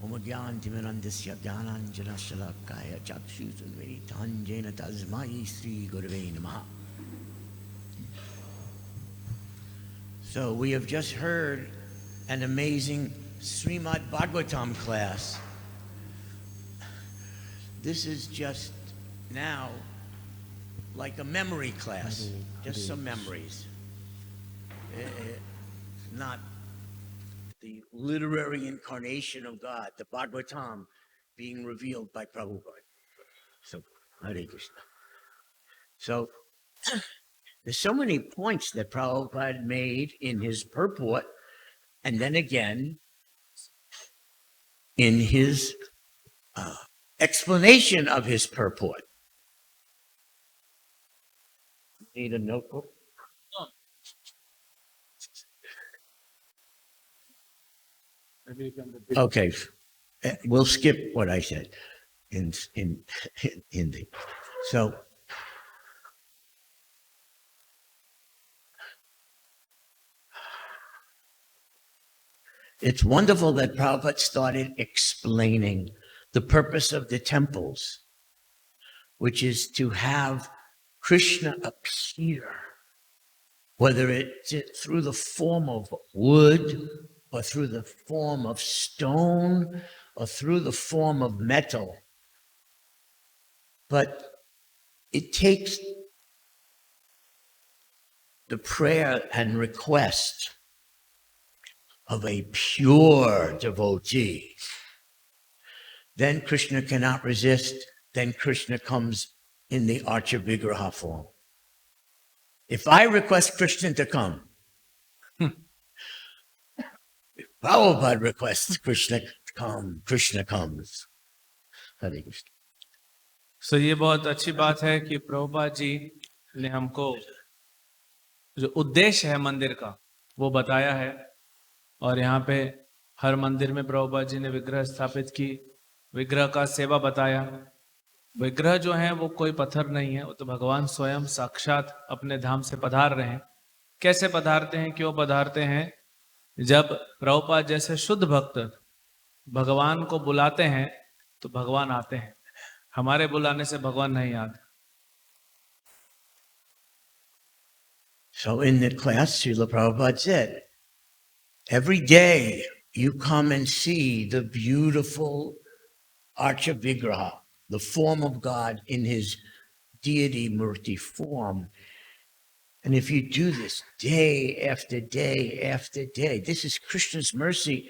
Omagyantimirandasya Gyananjanashalakaya Chakshusumiritanjena Tasmai Sri Gurave Namaha. So we have just heard an amazing Srimad Bhagavatam class. This is just now like a memory class, just some memories. Not the literary incarnation of God, the Bhagavatam being revealed by Prabhupada. So, Hare Krishna. So, there's so many points that Prabhupada made in his purport, and then again in his explanation of his purport. Need a notebook? Okay, we'll skip what I said in Hindi. So, it's wonderful that Prabhupada started explaining the purpose of the temples, which is to have Krishna appear, whether it's through the form of wood, or through the form of stone, or through the form of metal. But it takes the prayer and request of a pure devotee. Then Krishna cannot resist. Then Krishna comes in the Archa Vigraha form. If I request Krishna to come, if Prabhupada requests Krishna to come, Krishna comes. Hare Krishna. So ये बहुत अच्छी बात है कि प्रभुपाद जी ने हमको जो उद्देश्य है मंदिर का वो बताया है, और यहाँ पे हर मंदिर में प्रभुपाद जी ने विग्रह स्थापित की, विग्रह का सेवा बताया। विग्रह जो है वो कोई पत्थर नहीं है, वो तो भगवान स्वयं साक्षात अपने धाम से पधार रहे हैं। कैसे पधारते हैं, क्यों पधारते हैं? जब प्रभुपाद जैसे शुद्ध भक्त भगवान को बुलाते हैं तो भगवान आते हैं, हमारे बुलाने से भगवान नहीं आते। So in the class, Srila Prabhupada said, every day you come and see the beautiful Archa Vigraha, the form of God in his deity murti form. And if you do this day after day after day, this is Krishna's mercy,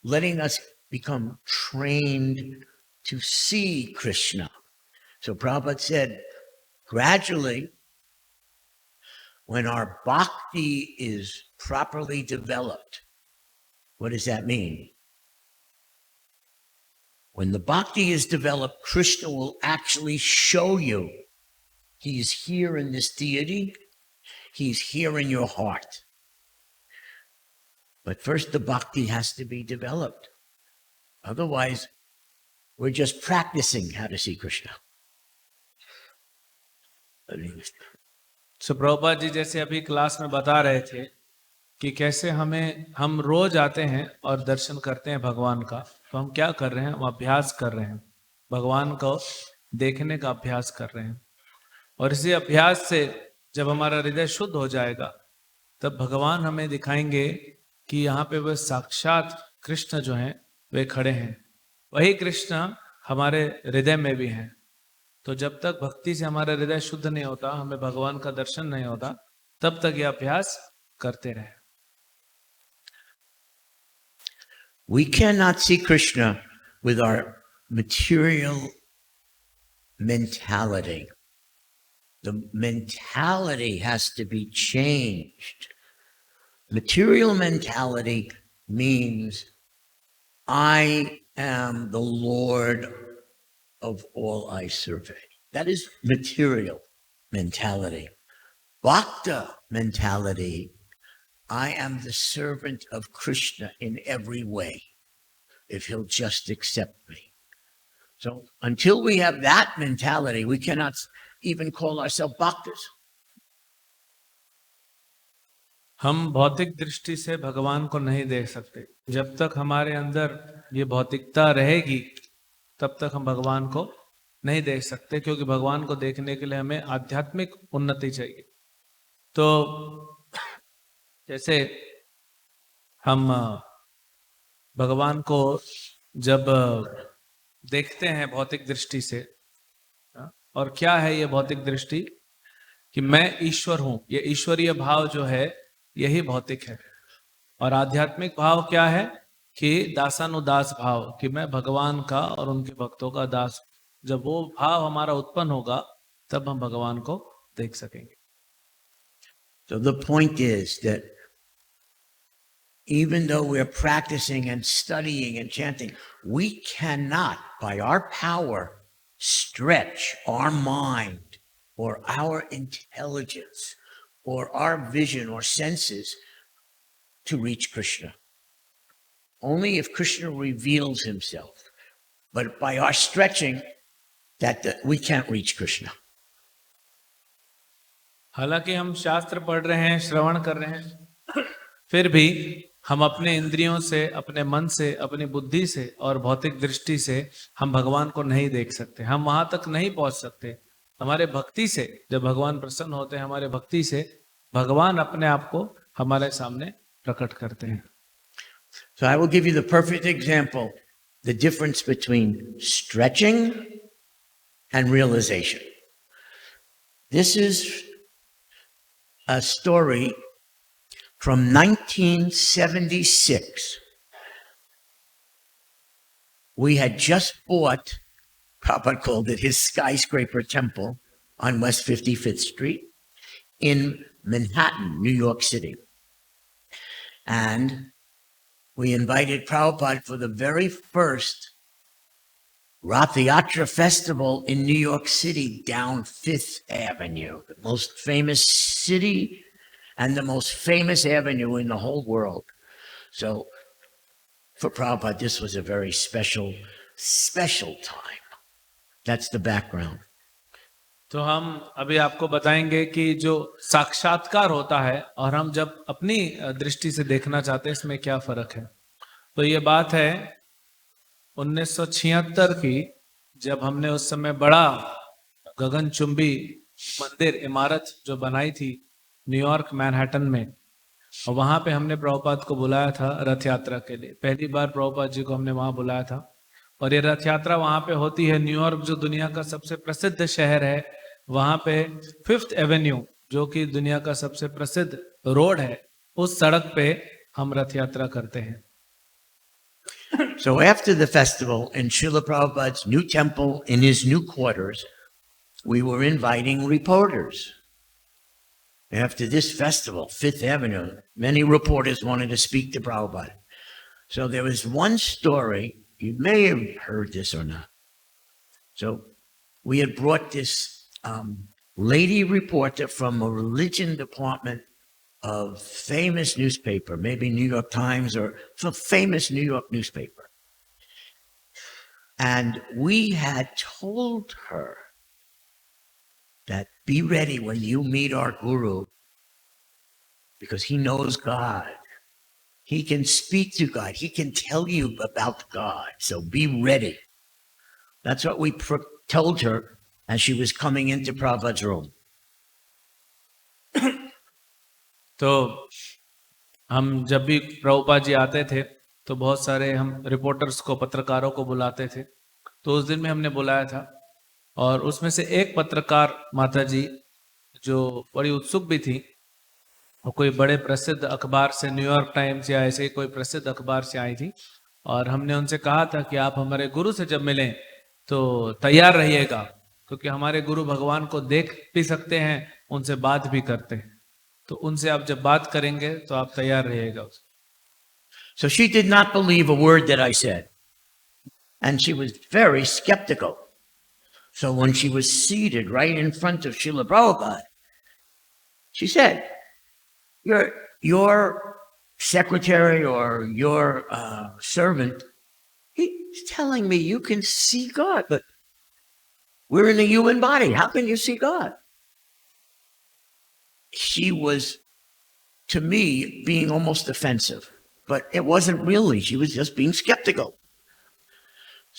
letting us become trained to see Krishna. So Prabhupada said, gradually, when our bhakti is properly developed, what does that mean? When the bhakti is developed, Krishna will actually show you he's here in this deity, he's here in your heart. But first the bhakti has to be developed. Otherwise, we're just practicing how to see Krishna. So Prabhupada ji जैसे अभी class में बता रहे थे कि कैसे हम रोज आते हैं और दर्शन करते हैं भगवान का, तो हम क्या कर रहे हैं? हम अभ्यास कर रहे हैं, भगवान को देखने का अभ्यास कर रहे हैं। और इसी अभ्यास से जब हमारा हृदय शुद्ध हो जाएगा तब भगवान हमें दिखाएंगे कि यहाँ पे वह साक्षात कृष्ण जो हैं वे खड़े हैं, वही कृष्ण हमारे हृदय में भी हैं। तो जब तक भक्ति से हमारा हृदय शुद्ध नहीं होता, हमें भगवान का दर्शन नहीं होता, तब तक यह अभ्यास करते रहे। We cannot see Krishna with our material mentality. The mentality has to be changed. Material mentality means I am the Lord of all I survey. That is material mentality. Bhakta mentality, I am the servant of Krishna in every way, if he'll just accept me. So until we have that mentality, we cannot even call ourselves bhaktas. हम भौतिक दृष्टि से भगवान को नहीं देख सकते। जब तक हमारे अंदर ये भौतिकता रहेगी तब तक हम भगवान को नहीं देख सकते, क्योंकि भगवान को देखने के लिए हमें आध्यात्मिक उन्नति चाहिए। तो जैसे हम भगवान को जब देखते हैं भौतिक दृष्टि से, और क्या है ये भौतिक दृष्टि कि मैं ईश्वर हूं, ये ईश्वरीय भाव जो है यही भौतिक है। और आध्यात्मिक भाव क्या है कि दासानुदास भाव, कि मैं भगवान का और उनके भक्तों का दास। जब वो भाव हमारा उत्पन्न होगा तब हम भगवान को देख सकेंगे। So the point is that even though we're practicing and studying and chanting, we cannot, by our power, stretch our mind or our intelligence or our vision or senses to reach Krishna. Only if Krishna reveals himself. But by our stretching, we can't reach Krishna. हालांकि हम शास्त्र पढ़ रहे हैं, श्रवण कर रहे हैं, फिर भी हम अपने इंद्रियों से, अपने मन से, अपनी बुद्धि से और भौतिक दृष्टि से हम भगवान को नहीं देख सकते। हम वहां तक नहीं पहुंच सकते। हमारे भक्ति से, जब भगवान प्रसन्न होते हैं, हमारे भक्ति से भगवान अपने आप को हमारे सामने प्रकट करते हैं। So I will give you the perfect example, the difference between stretching and realization. This is a story from 1976. We had just bought, Prabhupada called it his skyscraper temple on West 55th Street in Manhattan, New York City. And we invited Prabhupada for the very first Rath Yatra festival in New York City down 5th Avenue, the most famous city and the most famous avenue in the whole world. So for Prabhupada, this was a very special time. That's the background. तो हम अभी आपको बताएंगे कि जो साक्षात्कार होता है और हम जब अपनी दृष्टि से देखना चाहते हैं, इसमें क्या फर्क है। तो ये बात है 1976 की, जब हमने उस समय बड़ा गगनचुंबी मंदिर इमारत जो बनाई थी न्यूयॉर्क मैनहट्टन में, और वहां पे हमने प्रभुपाद को बुलाया था रथ यात्रा के लिए। पहली बार प्रभुपाद जी को हमने वहां बुलाया था, और ये रथ यात्रा वहां पे होती है। न्यूयॉर्क जो दुनिया का सबसे प्रसिद्ध शहर है, वहां पे 5th एवेन्यू जो कि दुनिया का सबसे प्रसिद्ध रोड है, उस सड़क पे हम रथ यात्रा करते हैं। So after the festival in Srila Prabhupada's new temple in his new quarters, we were inviting reporters. After this festival, 5th Avenue, many reporters wanted to speak to Prabhupada. So there was one story, you may have heard this or not. So we had brought this lady reporter from a religion department of famous newspaper, maybe New York Times or some famous New York newspaper. And we had told her that be ready when you meet our guru, because he knows God. He can speak to God. He can tell you about God. So be ready. That's what we told her as she was coming into Prabhupada's room. तो हम जब भी प्रभुपाद जी आते थे तो बहुत सारे हम रिपोर्टर्स को, पत्रकारों को बुलाते थे। तो उस दिन में हमने बुलाया था, और उसमें से एक पत्रकार माता जी जो बड़ी उत्सुक भी थी, और कोई बड़े प्रसिद्ध अखबार से, न्यूयॉर्क टाइम्स या ऐसे कोई प्रसिद्ध अखबार से आई थी, और हमने उनसे कहा था कि आप हमारे गुरु से जब मिलें तो तैयार रहिएगा, क्योंकि हमारे गुरु भगवान को देख भी सकते हैं, उनसे बात भी करते हैं। तो उनसे आप जब बात करेंगे तो आप तैयार रहिएगा। So she did not believe a word that I said. And she was very skeptical. So when she was seated right in front of Srila Prabhupada, she said, your secretary or your servant, he's telling me you can see God, but we're in a human body. How can you see God? She was, to me, being almost offensive, but it wasn't really. She was just being skeptical.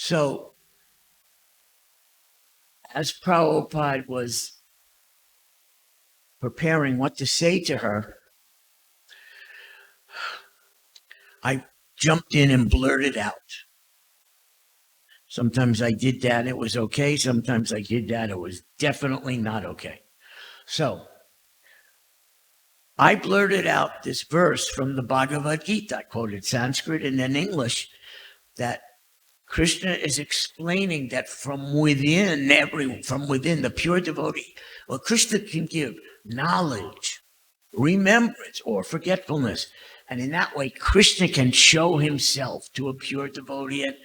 So, as Prabhupada was preparing what to say to her, I jumped in and blurted out. Sometimes I did that, it was okay. Sometimes I did that, it was definitely not okay. So, I blurted out this verse from the Bhagavad-gita. I quoted Sanskrit and then English, that Krishna is explaining that from within the pure devotee, well, Krishna can give knowledge, remembrance, or forgetfulness. And in that way, Krishna can show himself to a pure devotee. And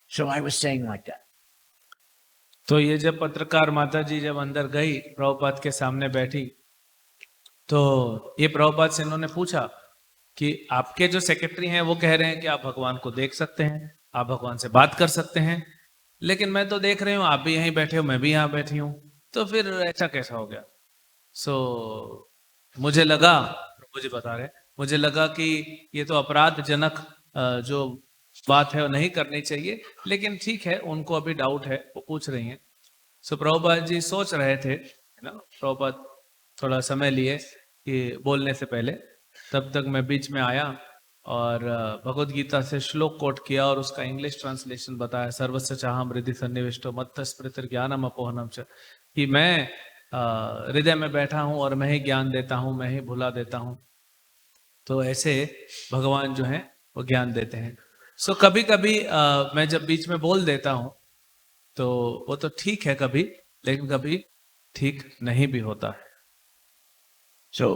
so I was saying like that. तो ये जब पत्रकार माता जी जब अंदर गई, प्रभुपाद के सामने बैठी, तो ये प्रभुपाद से इन्होंने पूछा कि आपके जो सेक्रेटरी हैं वो कह रहे हैं कि आप भगवान को देख सकते हैं, आप भगवान से बात कर सकते हैं, लेकिन मैं तो देख रही हूँ आप भी यहीं बैठे हो, मैं भी यहाँ बैठी हूँ, तो फिर ऐसा कैसा हो गया? मुझे लगा, प्रभु जी बता रहे, मुझे लगा कि ये तो अपराधजनक जो बात है वो नहीं करनी चाहिए, लेकिन ठीक है, उनको अभी डाउट है, वो पूछ रही हैं। प्रभुपाद जी सोच रहे थे ना, प्रभुपाद थोड़ा समय लिए कि बोलने से पहले, तब तक मैं बीच में आया और भगवद गीता से श्लोक कोट किया और उसका इंग्लिश ट्रांसलेशन बताया, सर्वस्य चाहम हृदय सन्निविष्टो मत्त स्मृति ज्ञानम अपोहनम च, कि मैं हृदय में बैठा हूँ और मैं ही ज्ञान देता हूँ, मैं ही भुला देता हूँ। तो ऐसे भगवान जो हैं वो ज्ञान देते हैं। कभी कभी मैं जब बीच में बोल देता हूँ तो वो तो ठीक है कभी, लेकिन कभी ठीक नहीं भी होता है। So,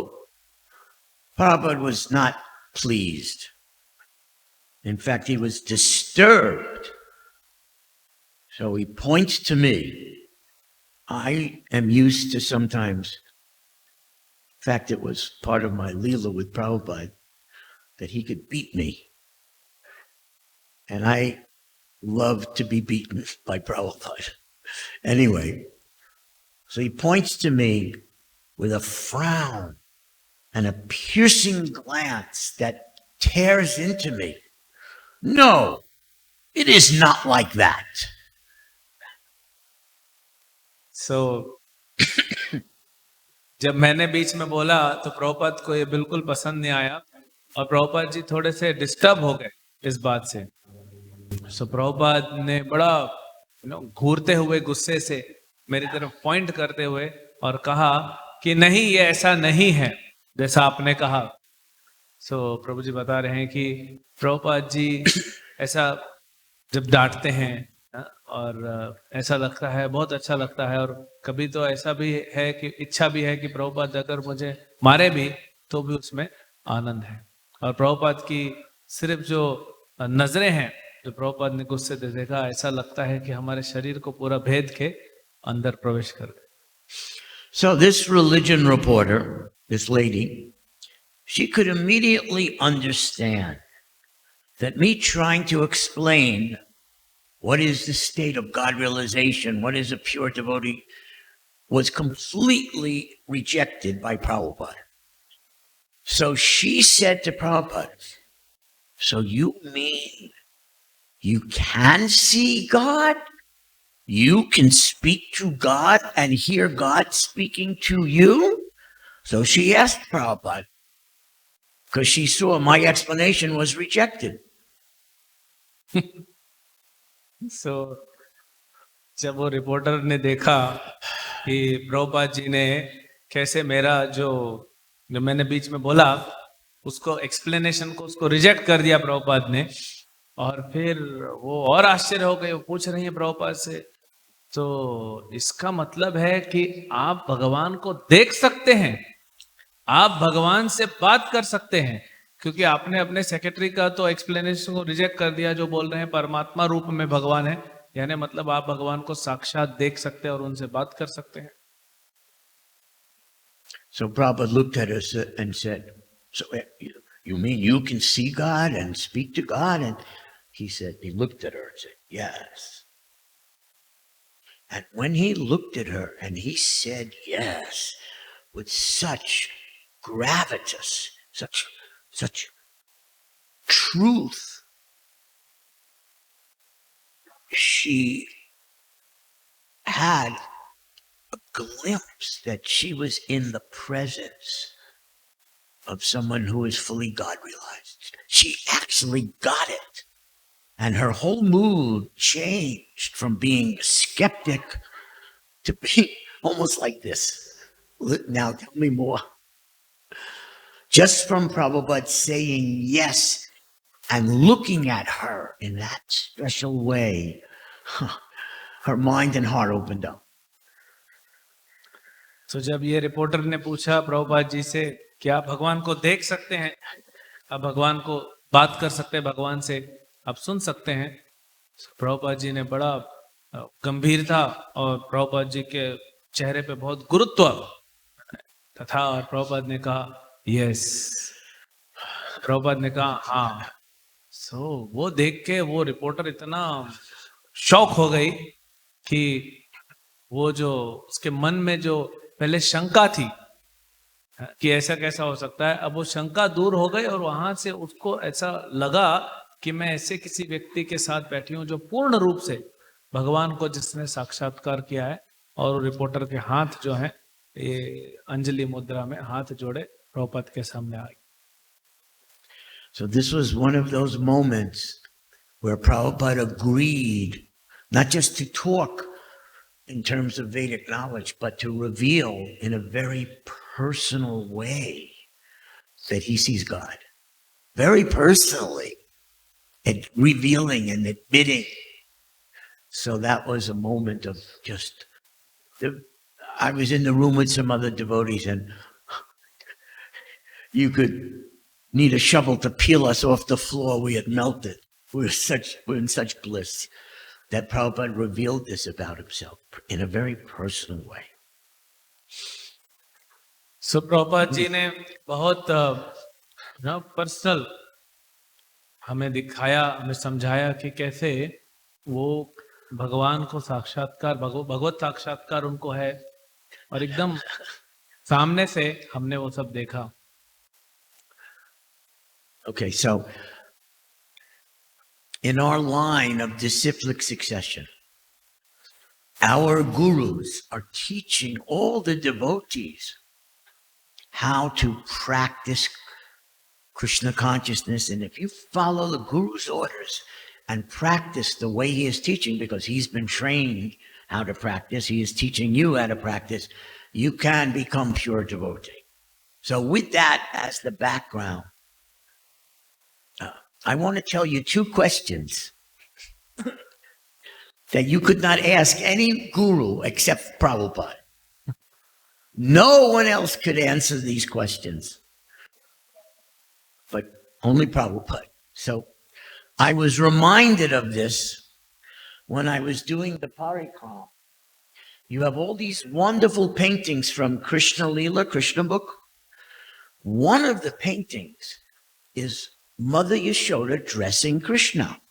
Prabhupada was not pleased. In fact, he was disturbed. So he points to me. I am used to sometimes, in fact, it was part of my Leela with Prabhupada, that he could beat me. And I love to be beaten by Prabhupada. Anyway, so he points to me with a frown and a piercing glance that tears into me. No, it is not like that. जब मैंने बीच में बोला तो प्रभुपाद को ये बिल्कुल पसंद नहीं आया और प्रभुपाद जी थोड़े से डिस्टर्ब हो गए इस बात से। प्रभुपाद ने बड़ा घूरते हुए गुस्से से मेरी तरफ पॉइंट करते हुए और कहा कि नहीं, ये ऐसा नहीं है जैसा आपने कहा। प्रभु जी बता रहे हैं कि प्रभुपाद जी ऐसा जब डांटते हैं और ऐसा लगता है, बहुत अच्छा लगता है, और कभी तो ऐसा भी है कि इच्छा भी है कि प्रभुपाद अगर मुझे मारे भी तो भी उसमें आनंद है। और प्रभुपाद की सिर्फ जो नजरें हैं जो प्रभुपाद ने गुस्से से देखा, ऐसा लगता है कि हमारे शरीर को पूरा भेद के अंदर प्रवेश कर गए। So this religion reporter, this lady, she could immediately understand that me trying to explain what is the state of God realization, what is a pure devotee, was completely rejected by Prabhupada. So she said to Prabhupada, so you mean you can see God? You can speak to God and hear God speaking to you? So she asked Prabhupada, because she saw my explanation was rejected. जब वो reporter ने देखा कि प्रभुपाद जी ने कैसे मेरा जो मैंने बीच में बोला उसको एक्सप्लेनेशन को उसको रिजेक्ट कर दिया प्रभुपाद ने, और फिर वो और आश्चर्य हो गए, वो पूछ रही है प्रभुपाद से, तो इसका मतलब है कि आप भगवान को देख सकते हैं, आप भगवान से बात कर सकते हैं, क्योंकि आपने अपने सेक्रेटरी का तो एक्सप्लेनेशन को रिजेक्ट कर दिया जो बोल रहे हैं परमात्मा रूप में भगवान है, यानी मतलब आप भगवान को साक्षात देख सकते हैं और उनसे बात कर सकते हैं। So Prabhupada looked at us and said, so you mean you can see God and speak to God? And he looked at her and said, yes. And when he looked at her and he said yes, with such gravitas, such truth, she had a glimpse that she was in the presence of someone who is fully God realized. She actually got it. And her whole mood changed from being a skeptic to being almost like this. Now tell me more. Just from Prabhupada saying yes and looking at her in that special way, her mind and heart opened up. तो जब ये reporter ने पूछा प्रभुपाद जी से क्या आप भगवान को देख सकते हैं, आप भगवान को बात कर सकते हैं, भगवान से आप सुन सकते हैं, प्रभुपाद जी ने बड़ा गंभीर था और प्रभुपाद जी के चेहरे पे बहुत गुरुत्व तथा और प्रभुपाद ने कहा यस, प्रभुपाद ने कहा हाँ। सो वो देख के वो रिपोर्टर इतना शॉक हो गई कि वो जो उसके मन में जो पहले शंका थी कि ऐसा कैसा हो सकता है, अब वो शंका दूर हो गई और वहां से उसको ऐसा लगा कि मैं ऐसे किसी व्यक्ति के साथ बैठी हूं जो पूर्ण रूप से भगवान को जिसने साक्षात्कार किया है। और रिपोर्टर के हाथ जो है ये अंजलि मुद्रा में हाथ जोड़े प्रभुपाद के सामने आ गए। So this was one of those moments where Prabhupada agreed not just to talk in terms of Vedic knowledge, but to reveal in a very personal way that he sees God. Very personally, and revealing and admitting. So that was a moment of just, I was in the room with some other devotees and you could need a shovel to peel us off the floor. We had melted. We're in such bliss that Prabhupada revealed this about himself in a very personal way. So Prabhupada ji ने बहुत personal हमें दिखाया, हमें समझाया कि कैसे वो भगवान को साक्षात्कार भगवत साक्षात्कार उनको है और एकदम सामने से हमने वो सब देखा। Okay, so in our line of disciplic succession, our gurus are teaching all the devotees how to practice Krishna consciousness. And if you follow the guru's orders and practice the way he is teaching, because he's been trained how to practice, he is teaching you how to practice, you can become pure devotee. So with that as the background, I want to tell you two questions that you could not ask any guru except Prabhupada. No one else could answer these questions, but only Prabhupada. So I was reminded of this when I was doing the Parikram. You have all these wonderful paintings from Krishna Leela, Krishna book. One of the paintings is Mother Yashoda dressing Krishna.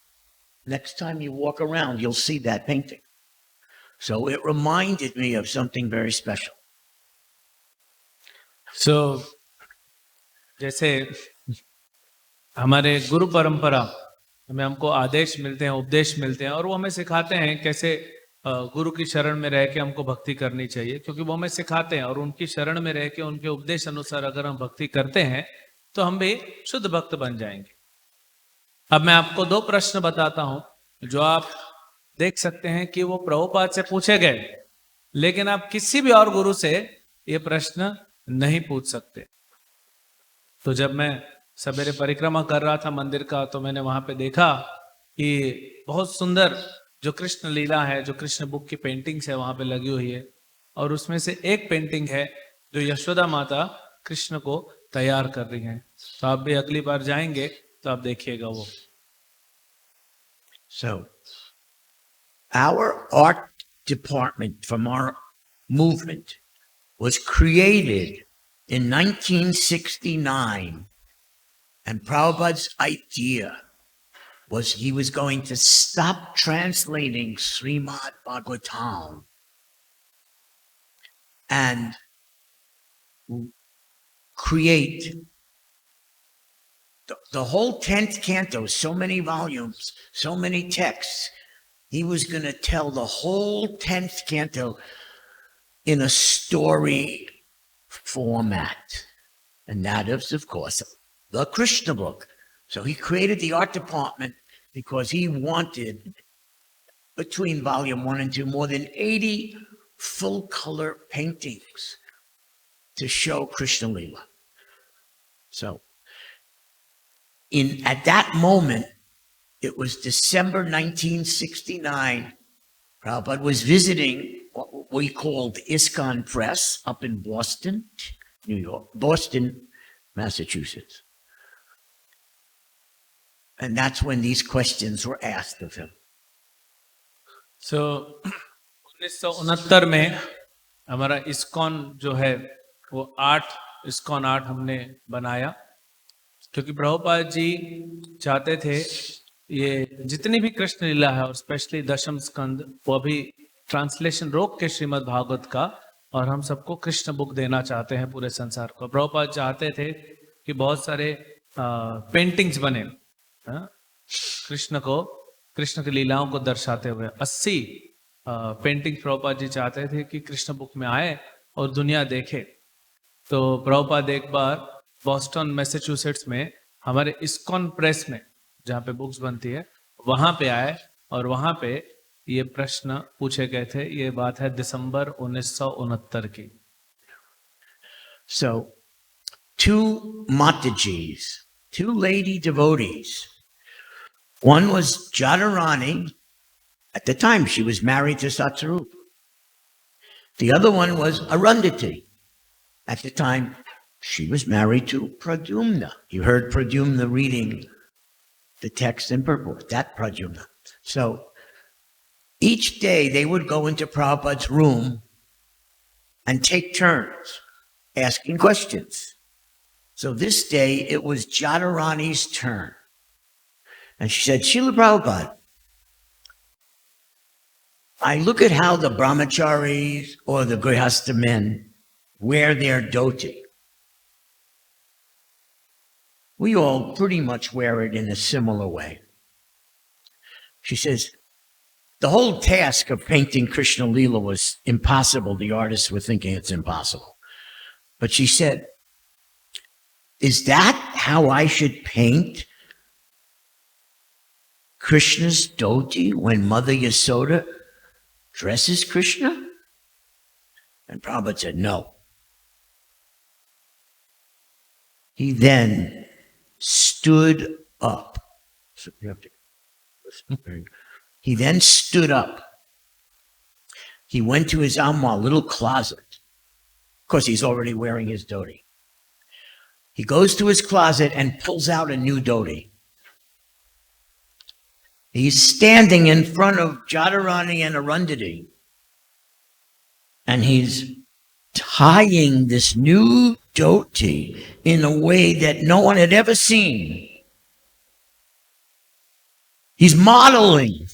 Next time you walk around, you'll see that painting. So it reminded me of something very special. So, जैसे हमारे गुरु परंपरा हमें हमको आदेश मिलते हैं, उपदेश मिलते हैं और वो हमें सिखाते हैं कैसे गुरु की शरण में रह के हमको भक्ति करनी चाहिए, क्योंकि वो हमें सिखाते हैं और उनकी शरण में रह के उनके उपदेश अनुसार अगर हम भक्ति करते हैं तो हम भी शुद्ध भक्त बन जाएंगे। अब मैं आपको दो प्रश्न बताता हूं जो आप देख सकते हैं कि वो प्रभुपाद से पूछे गए, लेकिन आप किसी भी और गुरु से ये प्रश्न नहीं पूछ सकते। तो जब मैं सवेरे परिक्रमा कर रहा था मंदिर का तो मैंने वहां पे देखा कि बहुत सुंदर जो कृष्ण लीला है, जो कृष्ण बुक की पेंटिंग्स है वहां पे लगी हुई है और उसमें से एक पेंटिंग है जो यशोदा माता कृष्ण को तैयार कर रही हैं। तो आप भी अगली बार जाएंगे तो आप देखिएगा वो। So our art department from our movement was created in 1969, and Prabhupada's idea was he was going to stop translating Srimad Bhagavatam and create the whole 10th canto, so many volumes, so many texts, He was going to tell the whole 10th canto in a story format. And that is, of course, the Krishna book. So he created the art department because he wanted, between volume 1 and 2, more than 80 full-color paintings to show Krishna Lila. So, at that moment, it was December 1969, Prabhupada was visiting what we called ISKCON Press up in Boston, New York, Boston, Massachusetts. And that's when these questions were asked of him. So, 1969 में हमारा ISKCON जो है वो ISKCON 8 हमने बनाया, क्योंकि प्रभुपाद जी चाहते थे ये जितनी भी कृष्ण लीला है और स्पेशली दशम स्कंद, वो अभी ट्रांसलेशन रोक के श्रीमद् भागवत का, और हम सबको कृष्ण बुक देना चाहते हैं पूरे संसार को। प्रभुपाद चाहते थे कि बहुत सारे पेंटिंग्स बने कृष्ण की लीलाओं को दर्शाते हुए। 80 पेंटिंग प्रभुपाद जी चाहते थे कि कृष्ण बुक में आए और दुनिया देखे। तो प्रभुपाद एक बार बॉस्टन मैसेच्यूसेट्स में हमारे इस्कॉन प्रेस में, जहाँ पे बुक्स बनती है, वहां पे आए और वहां पे ये प्रश्न पूछे गए थे। ये बात है दिसंबर 1969 की। So, two Matajis, two lady devotees. One was Jadharani. At the time, she was married to Satsarupa. The other one was Arundhati. At the time, she was married to Pradyumna. You heard Pradyumna reading the text and purport, that Pradyumna. So each day they would go into Prabhupada's room and take turns asking questions. So this day it was Jadharani's turn. And she said, Srila Prabhupada, I look at how the brahmacharis or the grihastha men wear their dhoti. We all pretty much wear it in a similar way. She says, the whole task of painting Krishna Lila was impossible. The artists were thinking it's impossible. But she said, is that how I should paint Krishna's dhoti when Mother Yasoda dresses Krishna? And Prabhupada said, no. He then stood up. He then stood up. He went to his armoire, little closet. Of course, he's already wearing his dhoti. He goes to his closet and pulls out a new dhoti. He's standing in front of Jadharani and Arundhati, and he's tying this new dhoti in a way that no one had ever seen. He's modeling.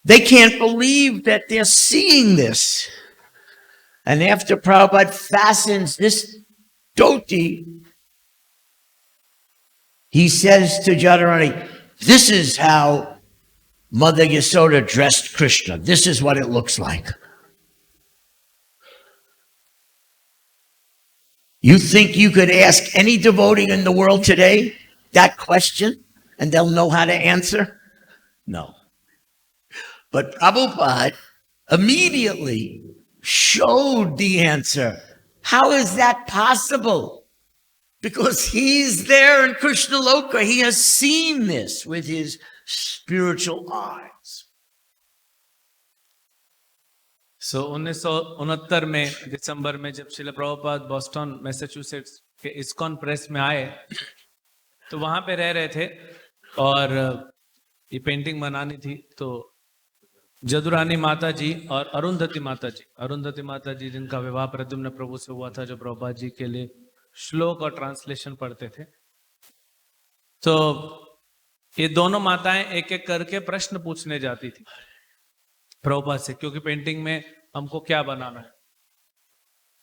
They can't believe that they're seeing this. And after Prabhupada fastens this dhoti, he says to Jadharani, this is how Mother Yasoda dressed Krishna. This is what it looks like. You think you could ask any devotee in the world today that question and they'll know how to answer? No. But Prabhupada immediately showed the answer. How is that possible? Because he's there in Krishna Loka. He has seen this with his spiritual eyes. So 1969 में दिसंबर में जब Srila Prabhupada Boston Massachusetts के ISKCON press में आए, तो वहां पे रह रहे थे और ये पेंटिंग बनानी थी। तो जदुरानी माता जी और अरुंधति माता जी जिनका विवाह प्रद्युम्न प्रभु से हुआ था, जो प्रभुपाद जी के लिए श्लोक और ट्रांसलेशन पढ़ते थे। तो ये दोनों माताएं एक एक करके प्रश्न पूछने जाती थी प्रभुपाद से, क्योंकि पेंटिंग में हमको क्या बनाना है।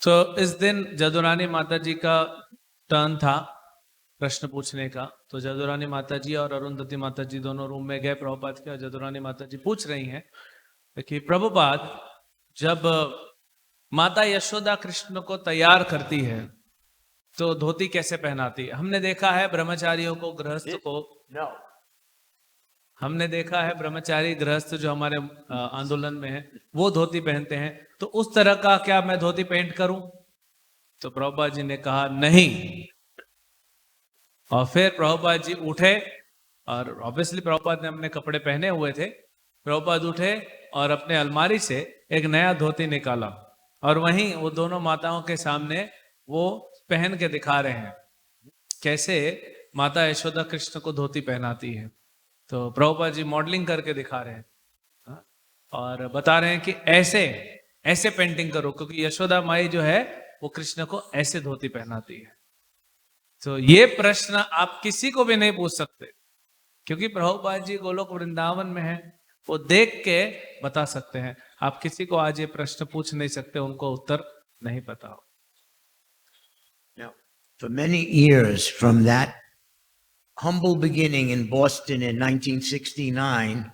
तो इस दिन जदुरानी माता जी का टर्न था प्रश्न पूछने का। तो जदुरानी माता जी और अरुंधति माता जी दोनों रूम में गए प्रभुपाद के, और जदुरानी माता जी पूछ रही हैं कि प्रभुपाद, जब माता यशोदा कृष्ण को तैयार करती है तो धोती कैसे पहनाती है? हमने देखा है ब्रह्मचारियों को, गृहस्थ को, No. हमने देखा है ब्रह्मचारी गृहस्थ जो हमारे आंदोलन में है वो धोती पहनते हैं, तो उस तरह का क्या मैं धोती पेंट करूं? तो प्रभुपाद जी ने कहा नहीं। और फिर प्रभुपाद जी उठे, और ऑब्वियसली प्रभुपाद ने अपने कपड़े पहने हुए थे। प्रभुपाद उठे और अपने अलमारी से एक नया धोती निकाला, और वहीं वो दोनों माताओं के सामने वो पहन के दिखा रहे हैं कैसे माता यशोदा कृष्ण को धोती पहनाती है। तो प्रभुपाद जी मॉडलिंग करके दिखा रहे हैं, हाँ? और बता रहे हैं कि ऐसे ऐसे पेंटिंग करो, क्योंकि यशोदा माई जो है वो कृष्ण को ऐसे धोती पहनाती है। तो ये प्रश्न आप किसी को भी नहीं पूछ सकते, क्योंकि प्रभुपाद जी गोलोक वृंदावन में है, वो देख के बता सकते हैं। आप किसी को आज ये प्रश्न पूछ नहीं सकते, उनको उत्तर नहीं पता हो। Now, for many years from that humble beginning in Boston in 1969,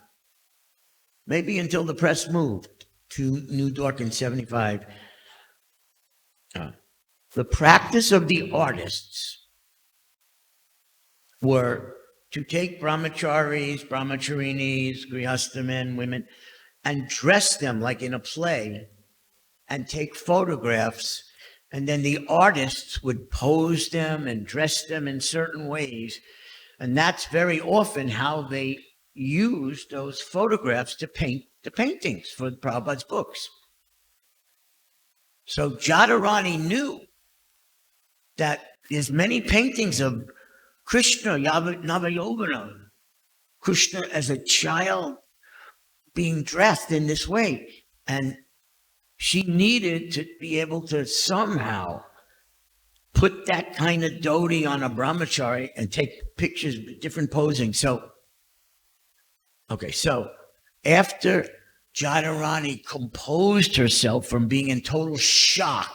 maybe until the press moved to New York in 75, the practice of the artists were to take brahmacharis, brahmacharinis, grihastha men, women, and dress them like in a play and take photographs, and then the artists would pose them and dress them in certain ways. And that's very often how they used those photographs to paint the paintings for Prabhupada's books. So Jadharani knew that there's many paintings of Krishna, Navayogana, Krishna as a child being dressed in this way. And she needed to be able to somehow put that kind of dhoti on a brahmachari and take pictures with different posing. So after Jadharani composed herself from being in total shock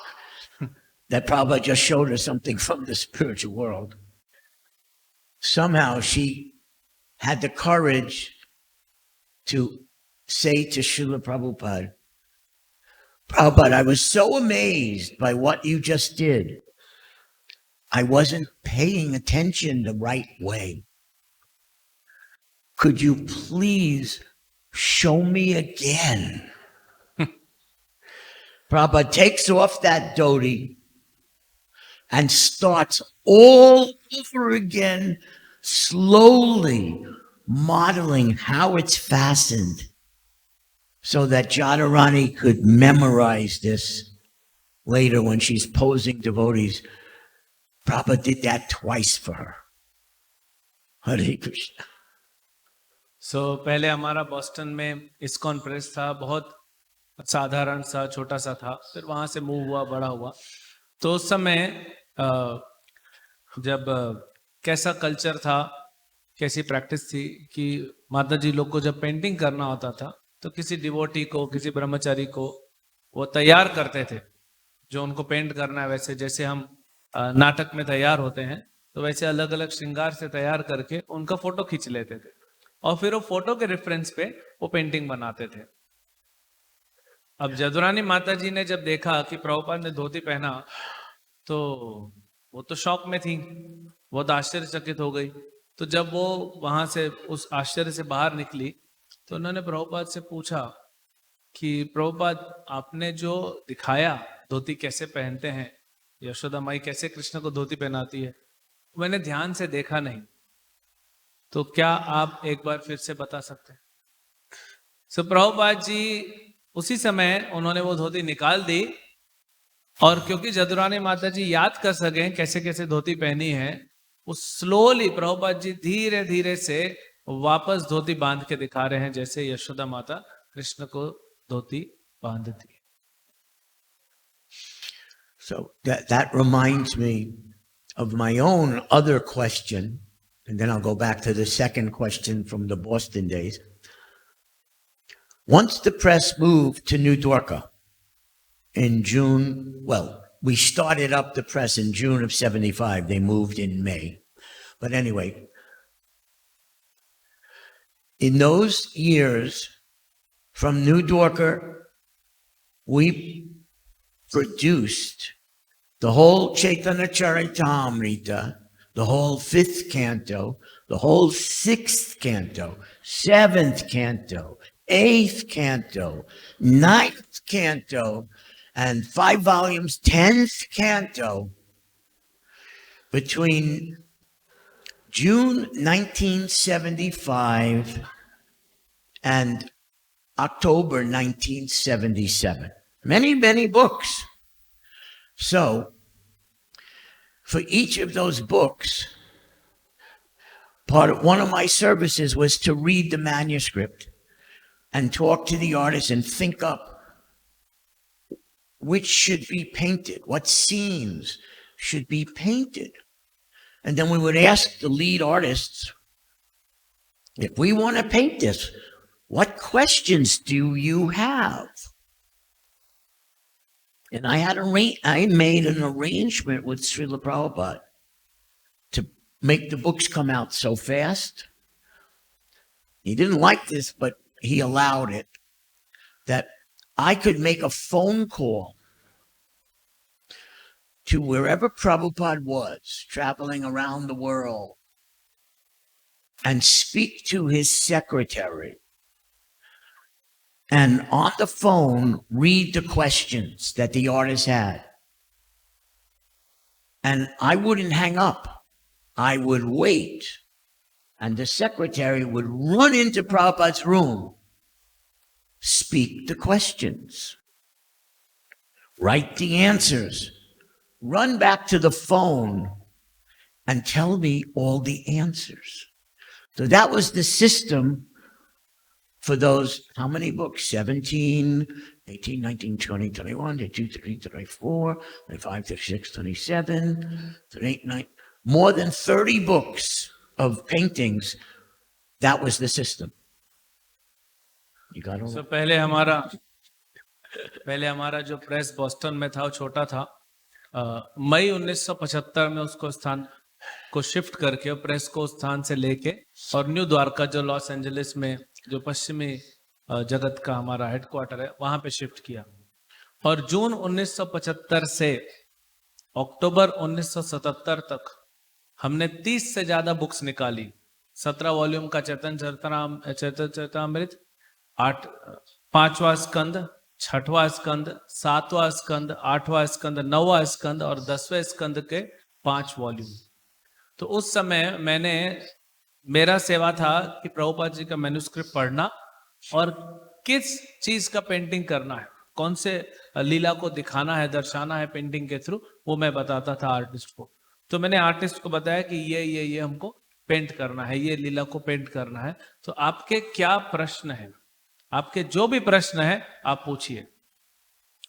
that Prabhupada just showed her something from the spiritual world, somehow she had the courage to say to Srila Prabhupada, Prabhupada, I was so amazed by what you just did. I wasn't paying attention the right way. Could you please show me again? Prabhupada takes off that dhoti and starts all over again, slowly modeling how it's fastened so that Jadharani could memorize this later when she's posing devotees. Prabhupada did that twice for her. Hare Krishna. So पहले हमारा Boston में ISKCON press था, बहुत साधारण सा छोटा सा था, फिर वहां से मूव हुआ, बड़ा हुआ। तो उस समय जब कैसा कल्चर था, कैसी प्रैक्टिस थी कि माता जी लोग को जब पेंटिंग करना होता था तो किसी डिवोटी को, किसी ब्रह्मचारी को वो तैयार करते थे जो उनको पेंट करना है। वैसे जैसे हम नाटक में तैयार होते हैं तो वैसे अलग अलग श्रृंगार से तैयार करके उनका फोटो खींच लेते थे, और फिर वो फोटो के रेफरेंस पे वो पेंटिंग बनाते थे। अब जदुरानी माता जी ने जब देखा कि प्रभुपाद ने धोती पहना तो वो तो शॉक में थी, बहुत आश्चर्यचकित हो गई। तो जब वो वहां से उस आश्चर्य से बाहर निकली तो उन्होंने प्रभुपाद से पूछा कि प्रभुपाद, आपने जो दिखाया धोती कैसे पहनते हैं, यशोदा माई कैसे कृष्ण को धोती पहनाती है, मैंने ध्यान से देखा नहीं, तो क्या आप एक बार फिर से बता सकते हैं? सो प्रभुपाद जी उसी समय उन्होंने वो धोती निकाल दी, और क्योंकि जदुरानी माता जी याद कर सके कैसे कैसे धोती पहनी है, वो स्लोली प्रभुपाद जी धीरे धीरे से वापस धोती बांध के दिखा रहे हैं जैसे यशोदा माता कृष्ण को धोती बांधती है। So that reminds me of my own other question, and then I'll go back to the second question from the Boston days. Once the press moved to New Dwarka in June, well, we started up the press in June of 75. They moved in May. But anyway, in those years, from New Dwarka, we produced the whole Chaitanya Charitamrita, the whole 5th canto, the whole 6th canto, 7th canto, 8th canto, 9th canto, and 5 volumes, 10th canto, between June 1975 and October 1977. Many, many books. So, for each of those books, one of my services was to read the manuscript and talk to the artist and think up which should be painted, what scenes should be painted. And then we would ask the lead artists, if we want to paint this, what questions do you have? And I made an arrangement with Srila Prabhupada to make the books come out so fast. He didn't like this, but he allowed it, that I could make a phone call to wherever Prabhupada was, traveling around the world, and speak to his secretary. And on the phone, read the questions that the artist had. And I wouldn't hang up. I would wait. And the secretary would run into Prabhupada's room, speak the questions, write the answers, run back to the phone, and tell me all the answers. So that was the system for those, how many books? 17, 18, 19, 20, 21, 22, 23, 24, 25, 26, 27, 28, 9, more than 30 books of paintings. That was the system. You got all So पहले हमारा जो press Boston में था वो छोटा था. मई 1975 में उसको स्थान को शिफ्ट करके प्रेस को स्थान से लेके और न्यू द्वारका जो लॉस एंजलिस में जो पश्चिमी जगत का हमारा हेडक्वार्टर है वहां पे शिफ्ट किया. और जून 1975 से अक्टूबर 1977 तक हमने 30 से ज्यादा बुक्स निकाली. 17 वॉल्यूम का चैतन्य चरितामृत, 5वां स्कंद, 6वां स्कंद, 7वां स्कंद, 8वां स्कंद, 9वां स्कंद और 10वें स्कंद के 5 वॉल्यूम. तो उस समय मेरा सेवा था कि प्रभुपाद जी का मैन्युस्क्रिप्ट पढ़ना और किस चीज का पेंटिंग करना है, कौन से लीला को दिखाना है, दर्शाना है पेंटिंग के थ्रू, वो मैं बताता था आर्टिस्ट को. तो मैंने आर्टिस्ट को बताया कि ये हमको पेंट करना है, ये लीला को पेंट करना है. तो आपके क्या प्रश्न है, आपके जो भी प्रश्न है आप पूछिए.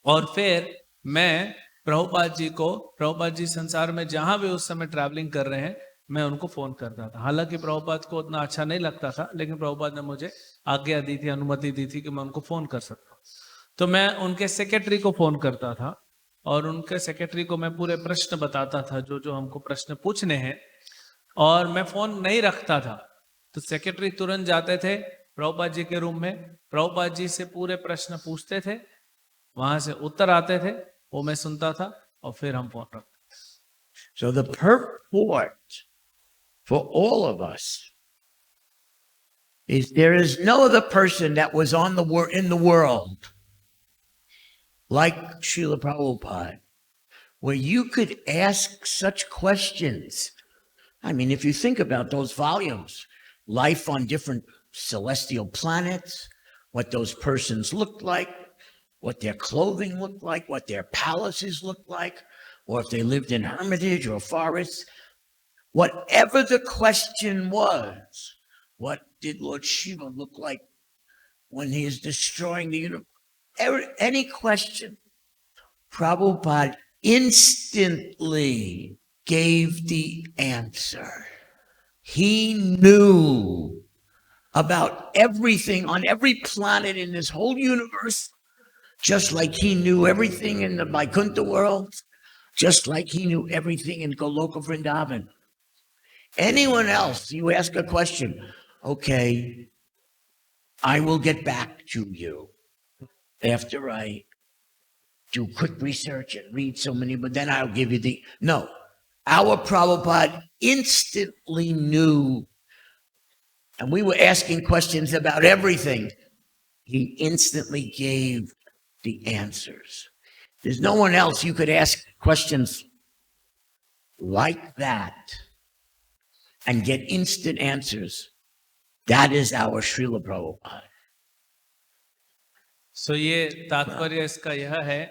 और फिर मैं प्रभुपाद जी संसार में जहां भी उस समय ट्रैवलिंग कर रहे हैं, मैं उनको फोन करता था. हालांकि प्रभुपाद को उतना अच्छा नहीं लगता था, लेकिन प्रभुपाद ने मुझे आज्ञा दी थी, अनुमति दी थी कि मैं उनको फोन कर सकता हूँ. तो मैं उनके सेक्रेटरी को फोन करता था और उनके सेक्रेटरी को मैं पूरे प्रश्न बताता था, जो हमको प्रश्न पूछने हैं. और मैं फोन नहीं रखता था तो सेक्रेटरी तुरंत जाते थे प्रभुपाद जी के रूम में, प्रभुपाद जी से पूरे प्रश्न पूछते थे, वहां से उत्तर आते थे, वो मैं सुनता था और फिर हम फोन रखते. So the purport for all of us is there is no other person that was in the world like Srila Prabhupada, where you could ask such questions. I mean, if you think about those volumes, life on different celestial planets, what those persons looked like, what their clothing looked like, what their palaces looked like, or if they lived in hermitage or forests, whatever the question was, what did Lord Shiva look like when he is destroying the universe? Any question, Prabhupada instantly gave the answer. He knew about everything on every planet in this whole universe, just like he knew everything in the Vaikuntha world, just like he knew everything in Goloka Vrindavan. Anyone else, you ask a question, okay, I will get back to you after I do quick research and read so many, but then I'll give you the. No, our Prabhupada instantly knew, and we were asking questions about everything. He instantly gave the answers. There's no one else you could ask questions like that and get instant answers. That is our Srila Prabhupada. सो ये तात्पर्य इसका यह है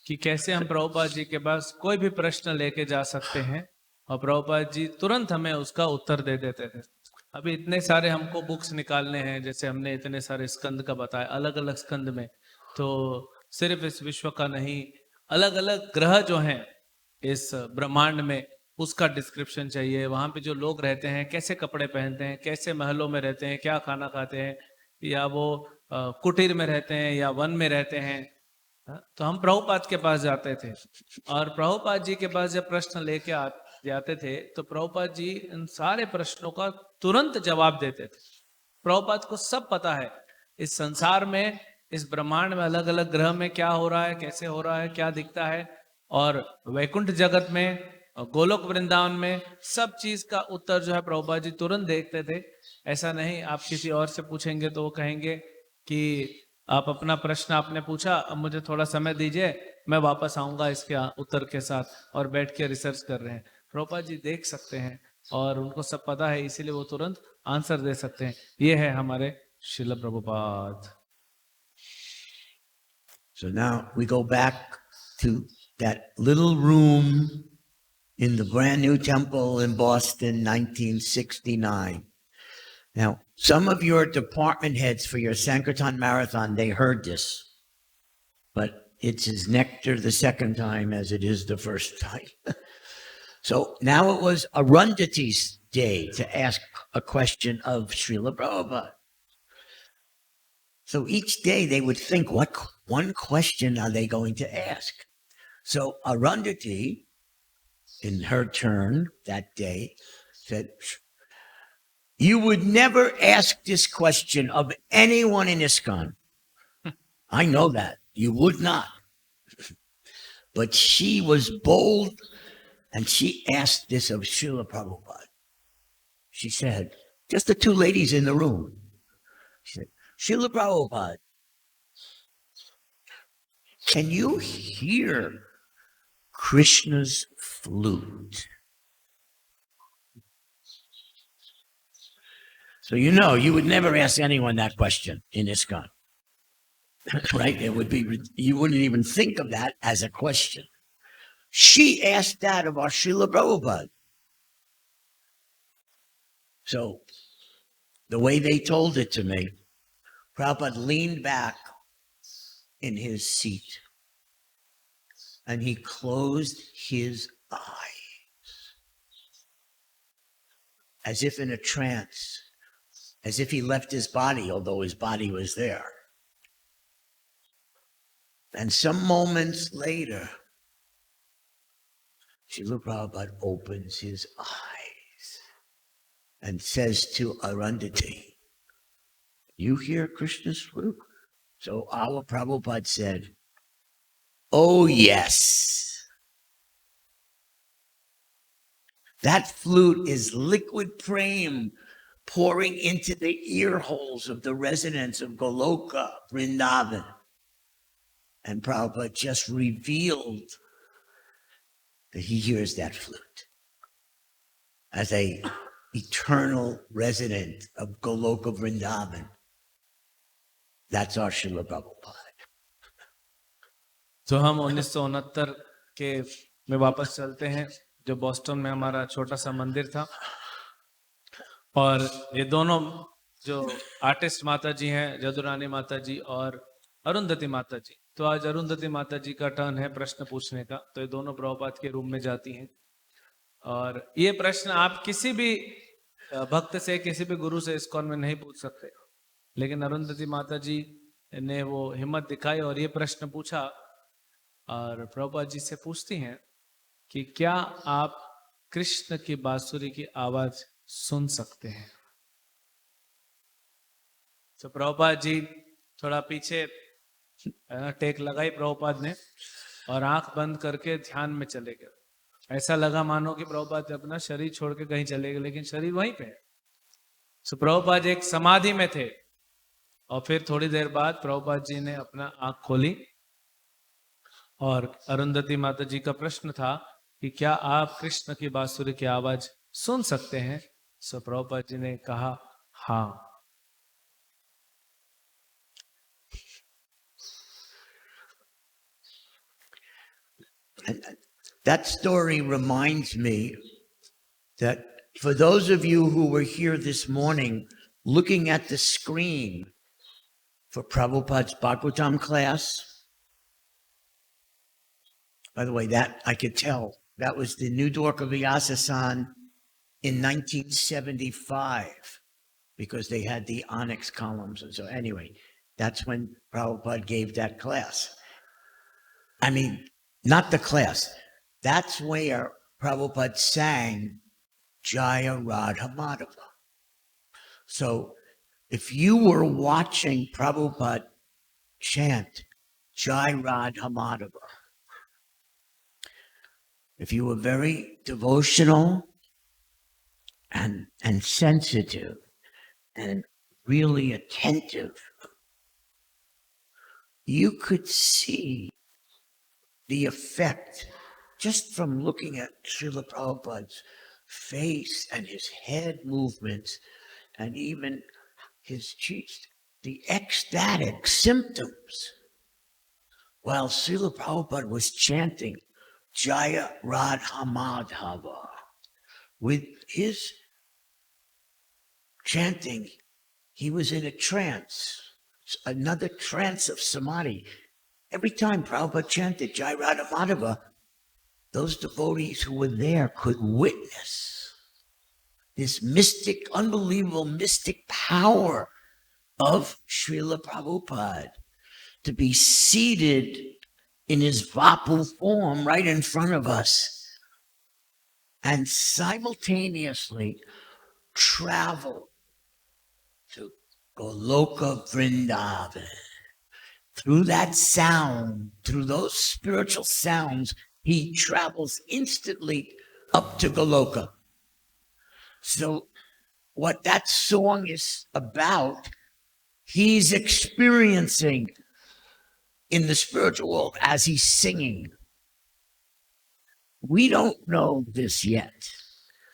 कि कैसे हम प्रभुपाद जी के पास कोई भी प्रश्न लेके जा सकते हैं और प्रभुपाद जी तुरंत हमें उसका उत्तर दे देते थे। अभी इतने सारे हमको बुक्स निकालने हैं, जैसे हमने इतने सारे स्कंद का बताया, अलग अलग स्कंद में, तो सिर्फ इस विश्व का नहीं, अलग अलग ग्रह जो हैं इस ब्रह्मांड में उसका डिस्क्रिप्शन चाहिए। वहां पे जो लोग रहते हैं, कैसे कपड़े पहनते हैं, कैसे महलों में रहते हैं, क्या खाना खाते हैं, या वो कुटीर में रहते हैं या वन में रहते हैं। तो हम प्रभुपाद के पास जाते थे और प्रभुपाद जी के पास जब प्रश्न लेके जाते थे तो प्रभुपाद जी इन सारे प्रश्नों का तुरंत जवाब देते थे। प्रभुपाद को सब पता है इस संसार में, इस ब्रह्मांड में अलग अलग ग्रह में क्या हो रहा है, कैसे हो रहा है, क्या दिखता है, और वैकुंठ जगत में, गोलोक वृंदावन में, सब चीज का उत्तर जो है प्रभुपाद जी तुरंत देखते थे। ऐसा नहीं आप किसी और से पूछेंगे तो वो कहेंगे कि आप अपना प्रश्न आपने पूछा, अब मुझे थोड़ा समय दीजिए, मैं वापस आऊंगा इसके उत्तर के साथ, और बैठ के रिसर्च कर रहे हैं। प्रभुपाद जी देख सकते हैं और उनको सब पता है, इसीलिए वो तुरंत आंसर दे सकते हैं। ये है हमारे Srila Prabhupada. So now we go back to that little room in the brand new temple in Boston, 1969. Now, some of your department heads for your Sankirtan Marathon, they heard this, but it's as nectar the second time as it is the first time. So now it was Arundhati's day to ask a question of Srila Prabhupada. So each day they would think, what one question are they going to ask? So Arundhati, in her turn that day, said, you would never ask this question of anyone in ISKCON. I know that. You would not. But she was bold and she asked this of Srila Prabhupada. She said, just the two ladies in the room. She said, Srila Prabhupada, can you hear Krishna's flute? So you would never ask anyone that question in ISKCON, right? It would be, you wouldn't even think of that as a question. She asked that of our Srila Prabhupada. So the way they told it to me, Prabhupada leaned back in his seat and he closed his eyes as if in a trance, as if he left his body, although his body was there. And some moments later, Srila Prabhupada opens his eyes and says to Arundhati, you hear Krishna's flute? So our Prabhupada said, oh yes. That flute is liquid prem pouring into the ear holes of the residents of Goloka, Vrindavan. And Prabhupada just revealed that he hears that flute as a eternal resident of Goloka, Vrindavan. That's our Srila Prabhupada. तो हम 1969 के में वापस चलते हैं, जो Boston में हमारा छोटा सा मंदिर था, और ये दोनों जो आर्टिस्ट माता जी हैं, जदुरानी माता जी और अरुंधति माता जी, तो आज अरुंधति माता जी का टर्न है प्रश्न पूछने का। तो ये दोनों प्रभुपाद के रूम में जाती हैं और ये प्रश्न आप किसी भी भक्त से, किसी भी गुरु से ISKCON में नहीं पूछ सकते, लेकिन अरुंधति माता जी ने वो हिम्मत दिखाई और ये प्रश्न पूछा। और प्रभुपाद जी से पूछती हैं कि क्या आप कृष्ण की बांसुरी की आवाज सुन सकते हैं। तो प्रभुपाद जी थोड़ा पीछे टेक लगाई प्रभुपाद ने और आंख बंद करके ध्यान में चले गए। ऐसा लगा मानो कि प्रभुपाद अपना शरीर छोड़ के कहीं चले गए, लेकिन शरीर वहीं पे है। तो प्रभुपाद एक समाधि में थे और फिर थोड़ी देर बाद प्रभुपाद जी ने अपना आंख खोली और अरुंधति माता जी का प्रश्न था कि क्या आप कृष्ण की बांसुरी की आवाज सुन सकते हैं? सो प्रभुपाद जी ने कहा हाँ। That story reminds me that for those of you who were here this morning looking at the screen for Prabhupada's Bhagavatam class, by the way, that I could tell, that was the New Dwarka Vyasa-san in 1975, because they had the onyx columns. And so anyway, that's when Prabhupada gave that class. I mean, not the class. That's where Prabhupada sang Jaya Radha Madhava. So if you were watching Prabhupada chant Jai Radha Madhava, if you were very devotional and sensitive and really attentive, you could see the effect just from looking at Srila Prabhupada's face and his head movements and even his cheeks, the ecstatic symptoms while Srila Prabhupada was chanting Jaya Radha Madhava. With his chanting, he was in a trance, another trance of samadhi. Every time Prabhupada chanted Jai Radha Madhava, those devotees who were there could witness this mystic, unbelievable mystic power of Srila Prabhupada to be seated in his Vapu form right in front of us and simultaneously travel to Goloka Vrindavan. Through that sound, through those spiritual sounds, he travels instantly up to Goloka. So what that song is about, he's experiencing in the spiritual world as he's singing. We don't know this yet,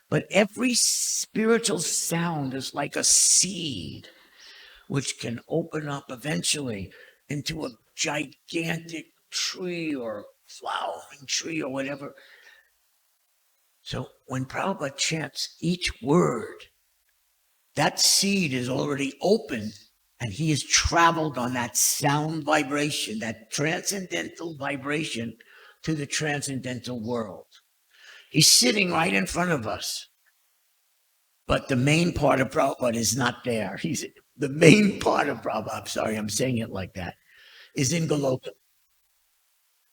but every spiritual sound is like a seed which can open up eventually into a gigantic tree or flowering tree or whatever. So when Prabhupada chants each word, that seed is already open and he has traveled on that sound vibration, that transcendental vibration to the transcendental world. He's sitting right in front of us. But the main part of Prabhupada is not there. The main part of Prabhupada, I'm sorry, I'm saying it like that, is in Goloka.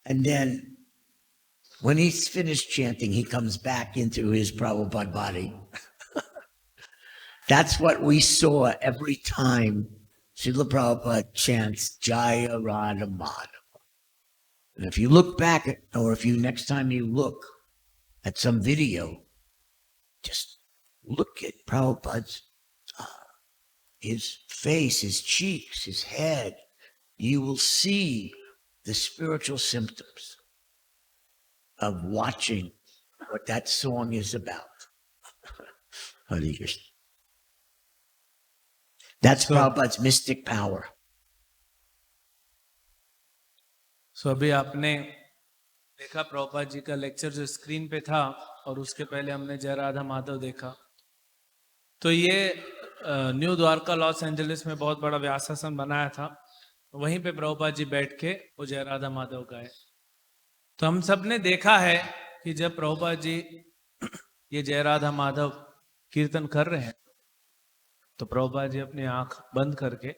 And then when he's finished chanting, he comes back into his Prabhupada body. That's what we saw every time Srila Prabhupada chants Jaya Radha Madhava. And if you look back at, or if you next time you look at some video, just look at Prabhupada's, his face, his cheeks, his head. You will see the spiritual symptoms of watching what that song is about. Hare Krishna. That's Prabhupada's mystic power. So अभी आपने देखा प्रभुपाद जी का lecture जो screen पे था और उसके पहले हमने जय राधा माधव देखा। तो ये न्यू द्वारका लॉस एंजलिस में बहुत बड़ा व्यासासन बनाया था, वहीं पे प्रभुपाद जी बैठ के वो जय राधा माधव गाए। तो हम सब ने देखा है कि जब प्रभुपाद जी ये जय राधा माधव कीर्तन कर रहे हैं तो प्रभुपाद जी अपनी आंख बंद करके,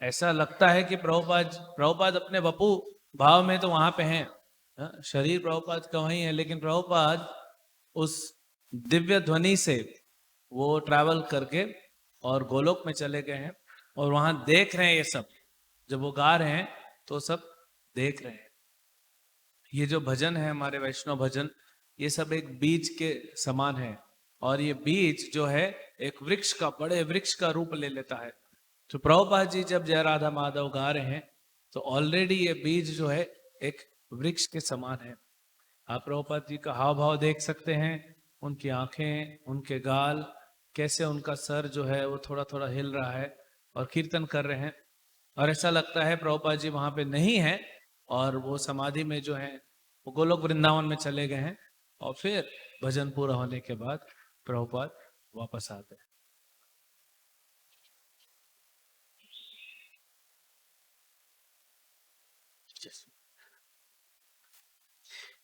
ऐसा लगता है कि प्रभुपाद अपने वपु भाव में तो वहां पे हैं, शरीर प्रभुपाद का वहीं है, लेकिन प्रभुपाद उस दिव्य ध्वनि से वो ट्रैवल करके और गोलोक में चले गए हैं और वहां देख रहे हैं ये सब। जब वो गा रहे हैं तो सब देख रहे हैं। ये जो भजन है हमारे वैष्णव भजन, ये सब एक बीज के समान है और ये बीज जो है एक वृक्ष का, बड़े वृक्ष का रूप ले लेता है। तो प्रभुपाद जी जब जय राधा माधव गा रहे हैं तो ऑलरेडी ये बीज जो है एक वृक्ष के समान है। आप प्रभुपाद जी का हाव भाव देख सकते हैं, उनकी आंखें, उनके गाल, कैसे उनका सर जो है वो थोड़ा थोड़ा हिल रहा है और कीर्तन कर रहे हैं। और ऐसा लगता है प्रभुपाद जी वहां पे नहीं है और वो समाधि में जो है वो गोलोक वृंदावन में चले गए हैं और फिर भजन पूरा होने के बाद प्रभुपाद वापस आते हैं।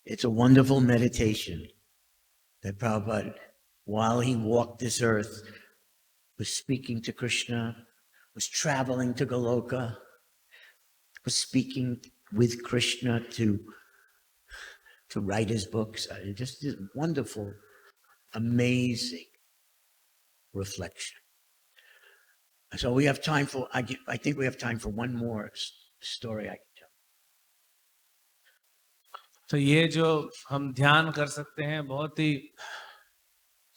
It's a wonderful meditation that Prabhupada, while he walked this earth, was speaking to Krishna, was traveling to Goloka, was speaking with Krishna to write his books. Just this wonderful, amazing reflection. So we have time for, I think we have time for one more story I can tell. तो ये जो हम ध्यान कर सकते हैं, बहुत ही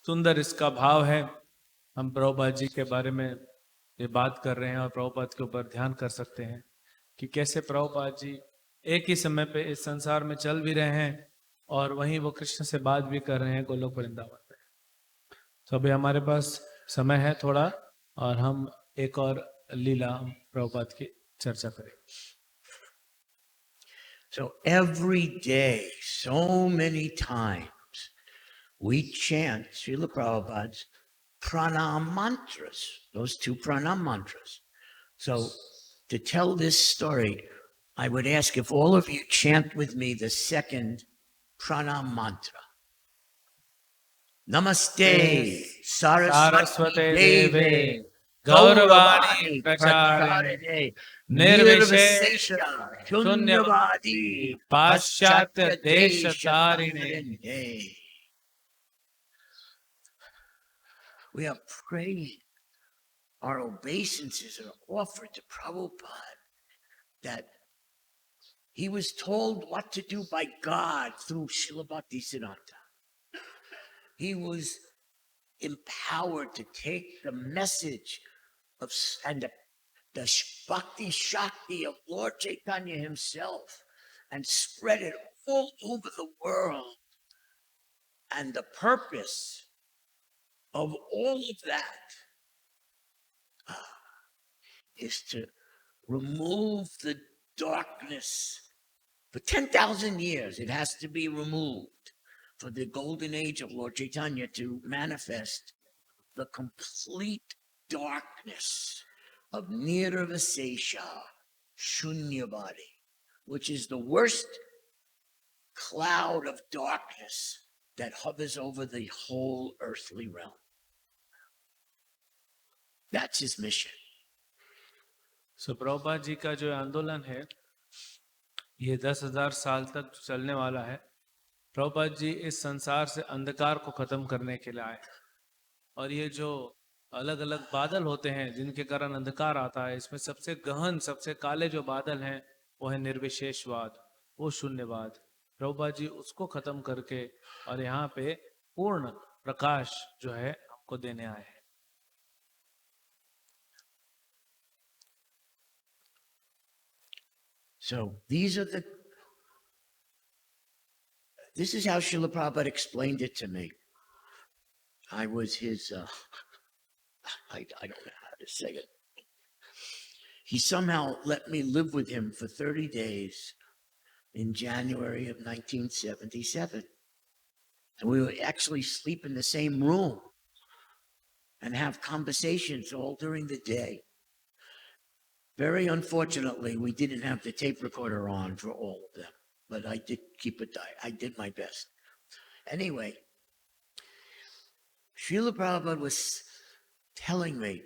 सुंदर इसका भाव है। हम प्रभुपाद जी के बारे में ये बात कर रहे हैं और प्रभुपाद के ऊपर ध्यान कर सकते हैं कि कैसे प्रभुपाद जी एक ही समय पे इस संसार में चल भी रहे हैं और वहीं वो कृष्ण से बात भी कर रहे हैं गोलोक वृंदावन में। तो अभी हमारे पास समय है थोड़ा और हम एक और लीला प्रभुपाद की चर्चा करेंगे। So every day, so many times, we chant Srila Prabhupada's pranam mantras, those two pranam mantras. So to tell this story, I would ask if all of you chant with me the second pranam mantra. Namaste Saraswati Deve Gauravani Pracharine Nirvishesha Shunyavadi Paschatya Deshatarine. We are praying, our obeisances are offered to Prabhupada, that he was told what to do by God through Srila Bhaktisiddhanta. He was empowered to take the message of and the Bhakti Shakti of Lord Chaitanya himself and spread it all over the world. And the purpose of all of that is to remove the darkness. For 10,000 years, it has to be removed for the golden age of Lord Chaitanya to manifest the complete darkness of Nirvishesha Shunyavadi, which is the worst cloud of darkness that hovers over the whole earthly realm. That's his mission. So Prabhupada ji का जो आंदोलन है ये 10,000 साल तक चलने वाला है। प्रभुपाद जी इस संसार से अंधकार को खत्म करने के लिए आए और ये जो अलग अलग बादल होते हैं जिनके कारण अंधकार आता है, इसमें सबसे गहन, सबसे काले जो बादल हैं वो है निर्विशेषवाद, वो शून्यवाद। प्रभुपाद जी उसको खत्म करके और यहाँ पे पूर्ण प्रकाश जो है हमको देने आए हैं। So this is how Srila Prabhupada explained it to me. I was his, I don't know how to say it. He somehow let me live with him for 30 days in January of 1977. And we would actually sleep in the same room and have conversations all during the day. Very unfortunately, we didn't have the tape recorder on for all of them, but I did keep it. I did my best. Anyway, Srila Prabhupada was telling me,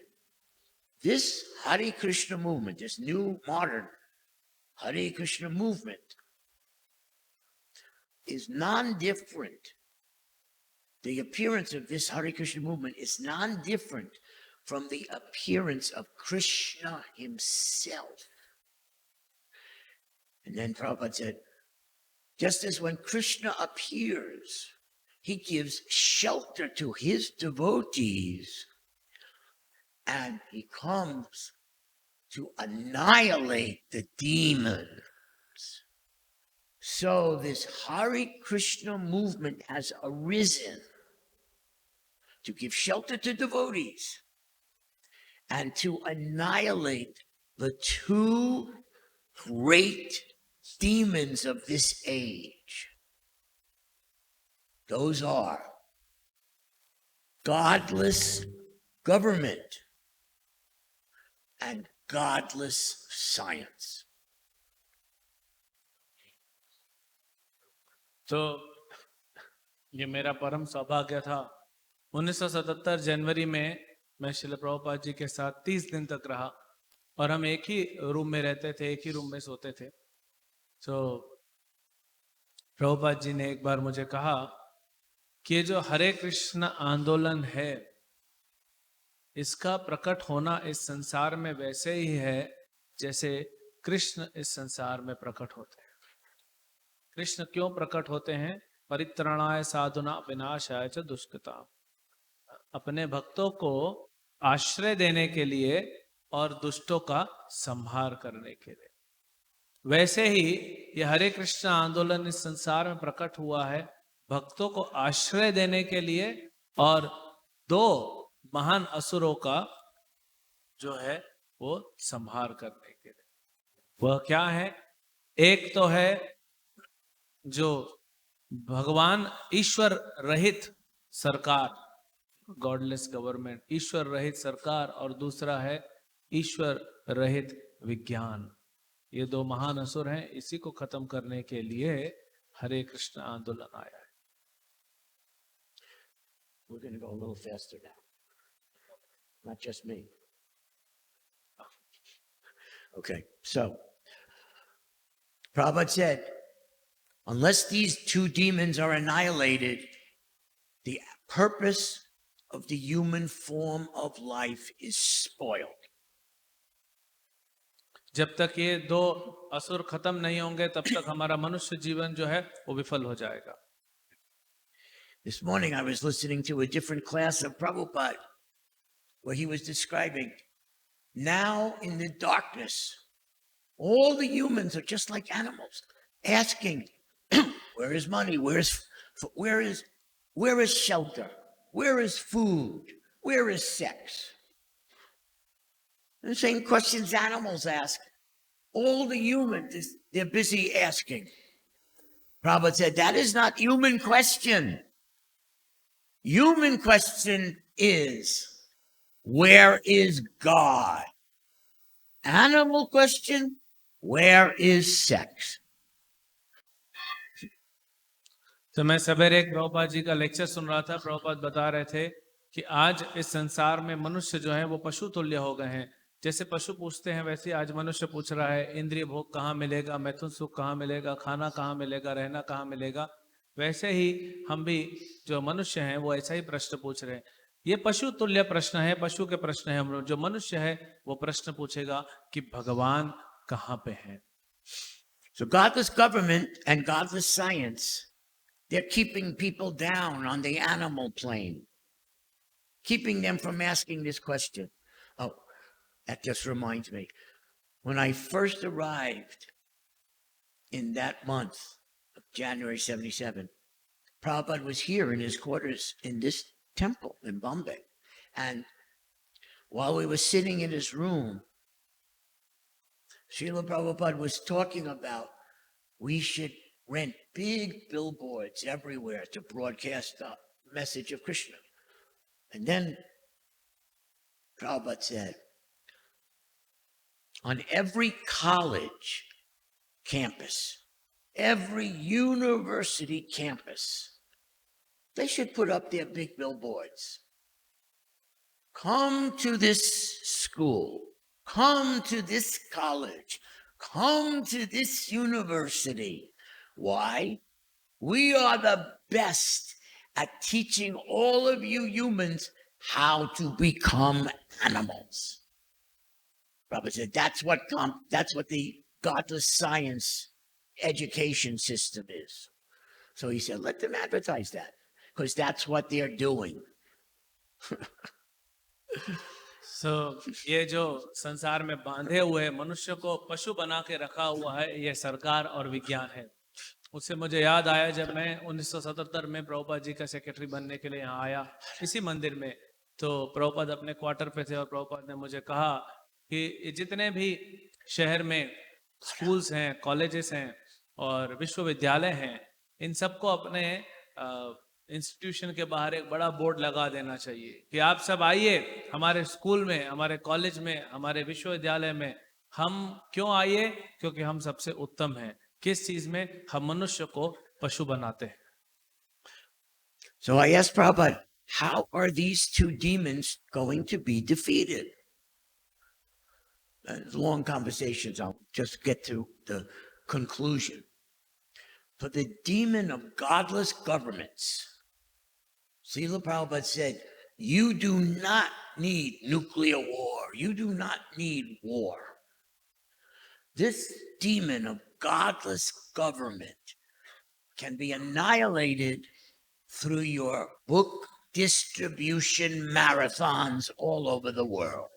this Hare Krishna movement, this new modern Hare Krishna movement, is non-different The appearance of this Hare Krishna movement is non-different from the appearance of Krishna himself. And then Prabhupada said, just as when Krishna appears, he gives shelter to his devotees, and he comes to annihilate the demons. So this Hare Krishna movement has arisen to give shelter to devotees and to annihilate the two great demons of this age. Those are godless government and godless science. तो ये मेरा परम सौभाग्य था। 1977 जनवरी में मैं श्रील प्रभुपाद जी के साथ 30 दिन तक रहा और हम एक ही रूम में रहते थे, एक ही रूम में सोते थे। तो प्रभुपाद जी ने एक बार मुझे कहा कि ये जो हरे कृष्ण आंदोलन है, इसका प्रकट होना इस संसार में वैसे ही है जैसे कृष्ण इस संसार में प्रकट होते हैं। कृष्ण क्यों प्रकट होते हैं? परित्राणाय साधुना विनाशाय च दुष्कृता, अपने भक्तों को आश्रय देने के लिए और दुष्टों का संहार करने के लिए। वैसे ही ये हरे कृष्ण आंदोलन इस संसार में प्रकट हुआ है भक्तों को आश्रय देने के लिए और दो महान असुरों का जो है वो संहार करने के लिए। वह क्या है? एक तो है जो भगवान ईश्वर रहित सरकार, गॉडलेस गवर्नमेंट, ईश्वर रहित सरकार, और दूसरा है ईश्वर रहित विज्ञान। ये दो महान असुर हैं, इसी को खत्म करने के लिए हरे कृष्ण आंदोलन आया है। We're going to go a little faster now. Not just me. Okay, so Prabhupada said, unless these two demons are annihilated, the purpose of the human form of life is spoiled. जब तक ये दो असुर खत्म नहीं होंगे तब तक हमारा मनुष्य जीवन जो है वो विफल हो जाएगा। This morning I was listening to a different class of Prabhupada where he was describing now in the darkness, all the humans are just like animals, asking, where is money? Where is shelter? Where is food? Where is sex? The same questions animals ask. All the humans, they're busy asking. Prabhupada said, that is not human question. Human question is, where is God? Animal question, where is sex? तो मैं सवेरे एक प्रभुपाद जी का lecture सुन रहा था। प्रभुपाद बता रहे थे कि आज इस संसार में मनुष्य जो है वो पशु तुल्य हो गए हैं। जैसे पशु पूछते हैं वैसे आज मनुष्य पूछ रहा है, इंद्रिय भोग कहाँ मिलेगा, मैथुन सुख कहाँ मिलेगा, खाना कहाँ मिलेगा, रहना कहाँ मिलेगा। वैसे ही हम भी जो मनुष्य हैं वो ऐसा ही प्रश्न पूछ रहे हैं। ये पशु तुल्य प्रश्न है, पशु के प्रश्न है। हम जो मनुष्य है वो प्रश्न पूछेगा कि भगवान कहाँ पे है। So godless government and godless science, they're keeping people down on the animal plane, keeping them from asking this question. Oh, that just reminds me. When I first arrived in that month of January 77, Prabhupada was here in his quarters in this temple in Bombay. And while we were sitting in his room, Srila Prabhupada was talking about we should rent big billboards everywhere to broadcast the message of Krishna. And then Prabhupada said, on every college campus, every university campus, they should put up their big billboards. Come to this school, come to this college, come to this university. Why? We are the best at teaching all of you humans how to become animals. Prabhupada said that's what the godless science education system is. So he said, let them advertise that, because that's what they're doing. ये जो संसार में बांधे हुए मनुष्य को पशु बना के रखा हुआ है, ये सरकार और विज्ञान है। उससे मुझे याद आया जब मैं 1977 में प्रभुपाद जी का सेक्रेटरी बनने के लिए यहाँ आया इसी मंदिर में, तो प्रभुपाद अपने क्वार्टर पे थे और प्रभुपाद ने मुझे कहा कि जितने भी शहर में स्कूल्स हैं, कॉलेजेस हैं और विश्वविद्यालय हैं, इन सबको अपने इंस्टीट्यूशन के बाहर एक बड़ा बोर्ड लगा देना चाहिए कि आप सब आइए हमारे स्कूल में, हमारे कॉलेज में, हमारे विश्वविद्यालय में। हम क्यों आइए? क्योंकि हम सबसे उत्तम हैं। किस चीज में? हम मनुष्य को पशु बनाते हैं। So I asked Prabhupada, how are these two demons going to be defeated? Long conversations, I'll just get to the conclusion. For the demon of godless governments, Srila Prabhupada said, you do not need nuclear war. You do not need war. This demon of godless government can be annihilated through your book distribution marathons all over the world.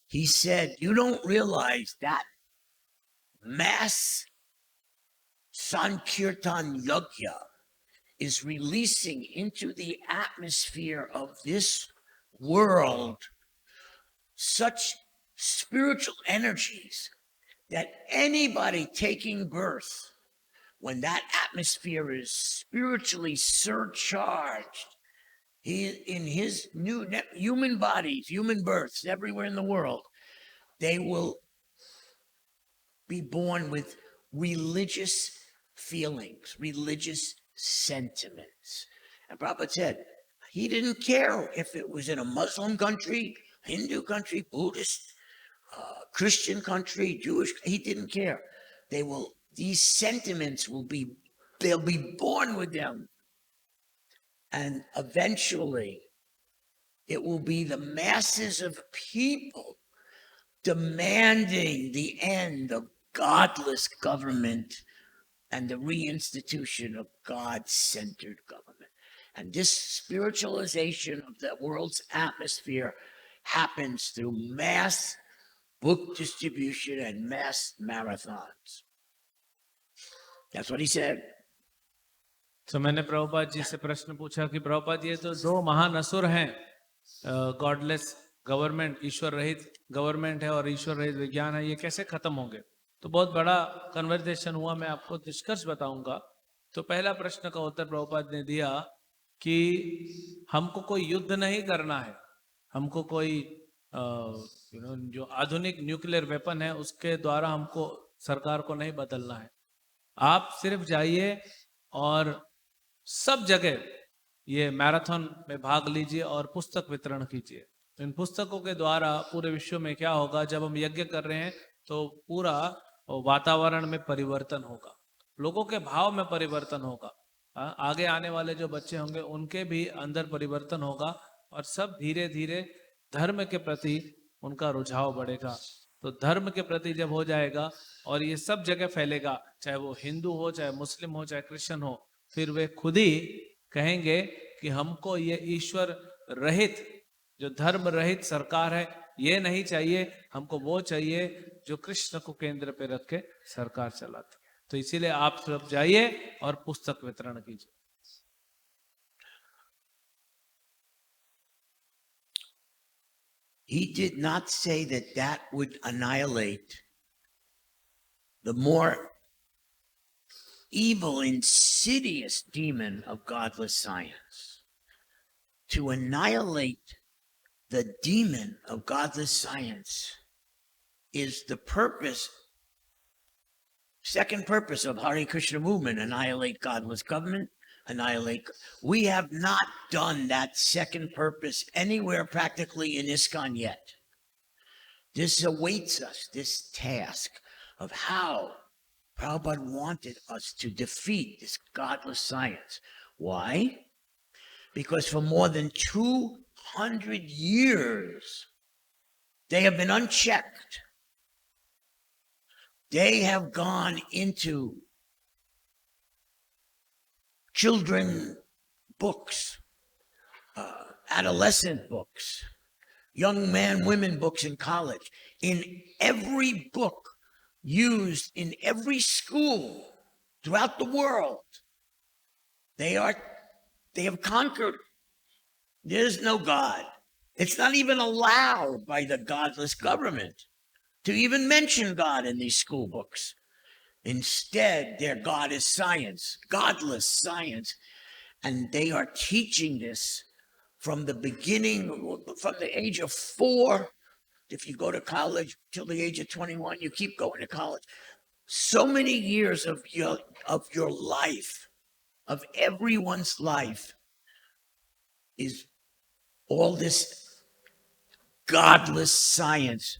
He said, you don't realize that mass Sankirtan Yajna is releasing into the atmosphere of this world such spiritual energies that anybody taking birth, when that atmosphere is spiritually surcharged, in his new human bodies, human births everywhere in the world, they will be born with religious feelings, religious sentiments. And Prabhupada said, he didn't care if it was in a Muslim country, Hindu country, Buddhist, Christian country, Jewish, he didn't care. These sentiments they'll be born with them. And eventually, it will be the masses of people demanding the end of godless government and the reinstitution of God-centered government. And this spiritualization of the world's atmosphere happens through mass book distribution and mass marathons. That's what he said. तो मैंने प्रभुपाद जी से प्रश्न पूछा कि प्रभुपाद ये तो दो महान असुर हैं, गॉडलेस गवर्नमेंट, ईश्वर रहित गवर्नमेंट है और ईश्वर रहित विज्ञान है, ये कैसे खत्म होंगे? तो बहुत बड़ा कन्वर्सेशन हुआ, मैं आपको निष्कर्ष बताऊंगा। तो पहला प्रश्न का उत्तर प्रभुपाद ने दिया कि हमको कोई युद्ध नहीं करना है, हमको कोई जो आधुनिक न्यूक्लियर वेपन है उसके द्वारा हमको सरकार को नहीं बदलना है। आप सिर्फ जाइए और सब जगह ये मैराथन में भाग लीजिए और पुस्तक वितरण कीजिए। तो इन पुस्तकों के द्वारा पूरे विश्व में क्या होगा, जब हम यज्ञ कर रहे हैं तो पूरा वातावरण में परिवर्तन होगा, लोगों के भाव में परिवर्तन होगा, आगे आने वाले जो बच्चे होंगे उनके भी अंदर परिवर्तन होगा और सब धीरे धीरे धर्म के प्रति उनका रुझाव बढ़ेगा। तो धर्म के प्रति जब हो जाएगा और ये सब जगह फैलेगा, चाहे वो हिंदू हो, चाहे मुस्लिम हो, चाहे क्रिश्चियन हो, फिर वे खुद ही कहेंगे कि हमको ये ईश्वर रहित, जो धर्म रहित सरकार है, ये नहीं चाहिए, हमको वो चाहिए जो कृष्ण को केंद्र पे रख के सरकार चलाती है। तो इसीलिए आप सब जाइए और पुस्तक वितरण कीजिए। He did not say that that would annihilate the more evil, insidious demon of godless science. To annihilate the demon of godless science is the purpose, second purpose of Hare Krishna movement, annihilate godless government, annihilate. We have not done that second purpose anywhere practically in ISKCON yet. This awaits us, this task of how Prabhupada wanted us to defeat this godless science. Why? Because for more than 200 years, they have been unchecked. They have gone into children books, adolescent books, young man, women books in college. In every book used in every school throughout the world, they have conquered. There's no God. It's not even allowed by the godless government to even mention God in these school books. Instead, their God is science, godless science. And they are teaching this from the beginning, from the age of 4. If you go to college till the age of 21, you keep going to college. So many years of your life, of everyone's life, is all this godless science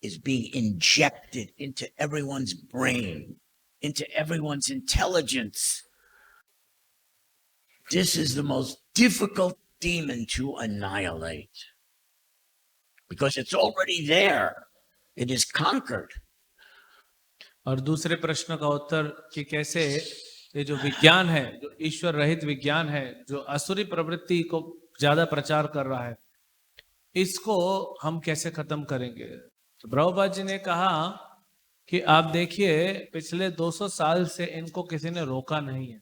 is being injected into everyone's brain, into everyone's intelligence. This is the most difficult demon to annihilate because it's already there. It is conquered. और दूसरे प्रश्न का उत्तर कि कैसे ये जो विज्ञान है, जो ईश्वर रहित विज्ञान है, जो असुरी प्रवृत्ति को ज्यादा प्रचार कर रहा है, इसको हम कैसे खत्म करेंगे। तो प्रभुपाद जी ने कहा कि आप देखिए पिछले 200 साल से इनको किसी ने रोका नहीं है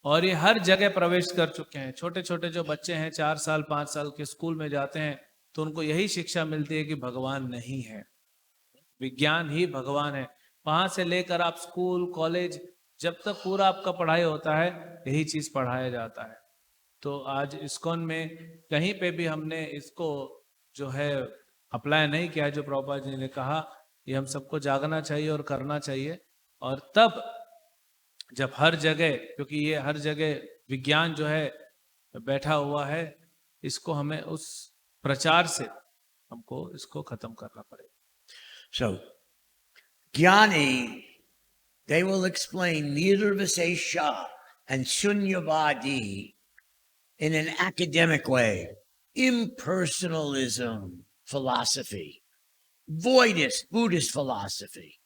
और ये हर जगह प्रवेश कर चुके हैं। छोटे छोटे जो बच्चे हैं 4 साल 5 साल के स्कूल में जाते हैं तो उनको यही शिक्षा मिलती है कि भगवान नहीं है, विज्ञान ही भगवान है। वहां से लेकर आप स्कूल कॉलेज जब तक पूरा आपका पढ़ाई होता है यही चीज पढ़ाया जाता है। तो आज इस्कॉन में कहीं पे भी हमने इसको जो है अप्लाई नहीं किया जो प्रभुपाद जी ने कहा। ये हम सबको जागना चाहिए और करना चाहिए। और तब जब हर जगह, क्योंकि ये हर जगह विज्ञान जो है बैठा हुआ है, इसको हमें उस प्रचार से हमको इसको खत्म करना पड़ेगा। So, Jnani, they will explain Nirvisesha and Shunyavadi in an academic way. Impersonalism philosophy, voidist Buddhist philosophy.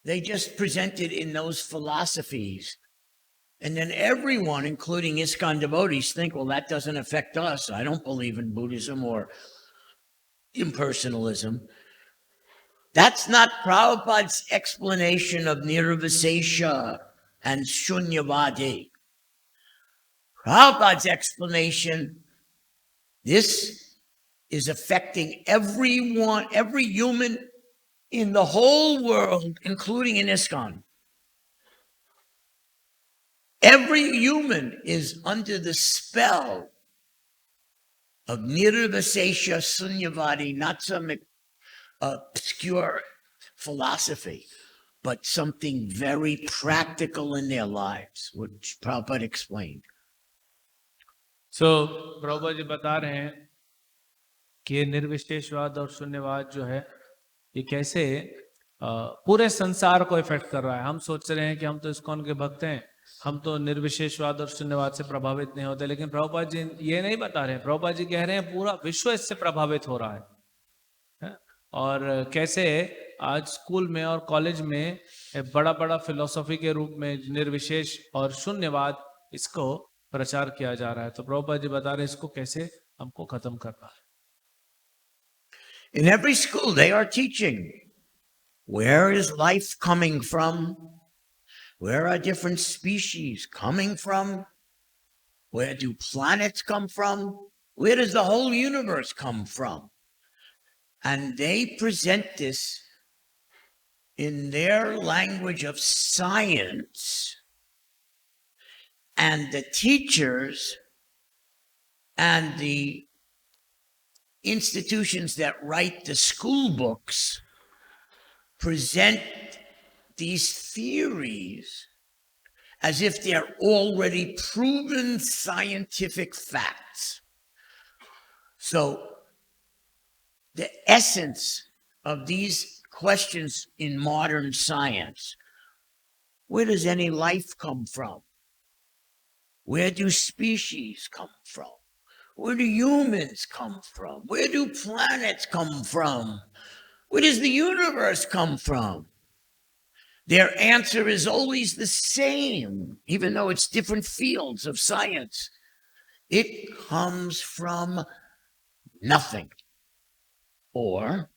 They just present it in those philosophies. And then everyone, including ISKCON devotees, think, well, that doesn't affect us. I don't believe in Buddhism or impersonalism. That's not Prabhupada's explanation of Nirvisesha and Shunyavadi. Prabhupada's explanation, this is affecting everyone, every human in the whole world, including in ISKCON. Every human is under the spell of Nirvisesha Sunyavadi, not some obscure philosophy, but something very practical in their lives, which Prabhupada explained. So, Prabhupada ji बता रहे हैं कि निर्विशेषवाद और शून्यवाद जो है ये कैसे पूरे संसार को इफेक्ट कर रहा है। हम सोच रहे हैं कि हम तो इस्कॉन के भक्त हैं, हम तो निर्विशेषवाद और शून्यवाद से प्रभावित नहीं होते, लेकिन प्रभुपाद जी ये नहीं बता रहे हैं। प्रभुपाद जी कह रहे हैं पूरा विश्व इससे प्रभावित हो रहा है। और कैसे आज स्कूल में और कॉलेज में बड़ा बड़ा फिलोसॉफी के रूप में निर्विशेष और शून्यवाद इसको प्रचार किया जा रहा है। तो प्रभुपाद जी बता रहे हैं इसको कैसे हमको खत्म करना है। In every school they are teaching, where is life coming from? Where are different species coming from? Where do planets come from? Where does the whole universe come from? And they present this in their language of science. And the teachers and the institutions that write the school books present these theories as if they're already proven scientific facts. So the essence of these questions in modern science, Where does any life come from? Where do species come from? Where do humans come from? Where do planets come from? Where does the universe come from? Their answer is always the same, even though it's different fields of science. It comes from nothing. Or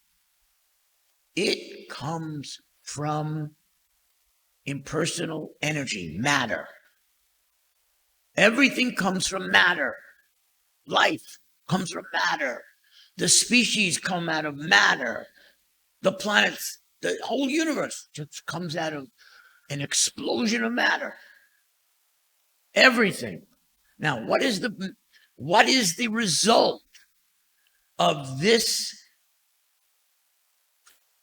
it comes from impersonal energy, matter. Everything comes from matter. Life comes from matter. The species come out of matter. The planets, the whole universe just comes out of an explosion of matter. Everything. Now, what is the result of this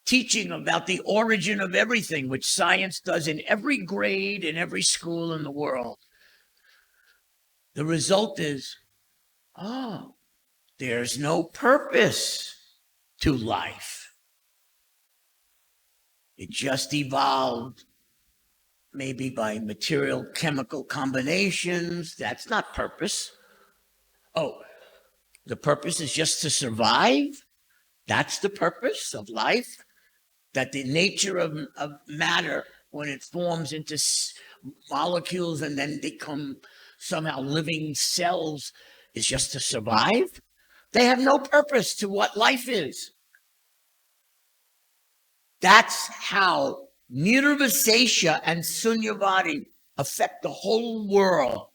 teaching about the origin of everything, which science does in every grade, in every school in the world? The result is, there's no purpose to life. It just evolved, maybe by material chemical combinations. That's not purpose. Oh, the purpose is just to survive? That's the purpose of life? That the nature of matter, when it forms into molecules and then become somehow living cells, is just to survive? They have no purpose to what life is. That's how nirvasesha and sunyavadi affect the whole world.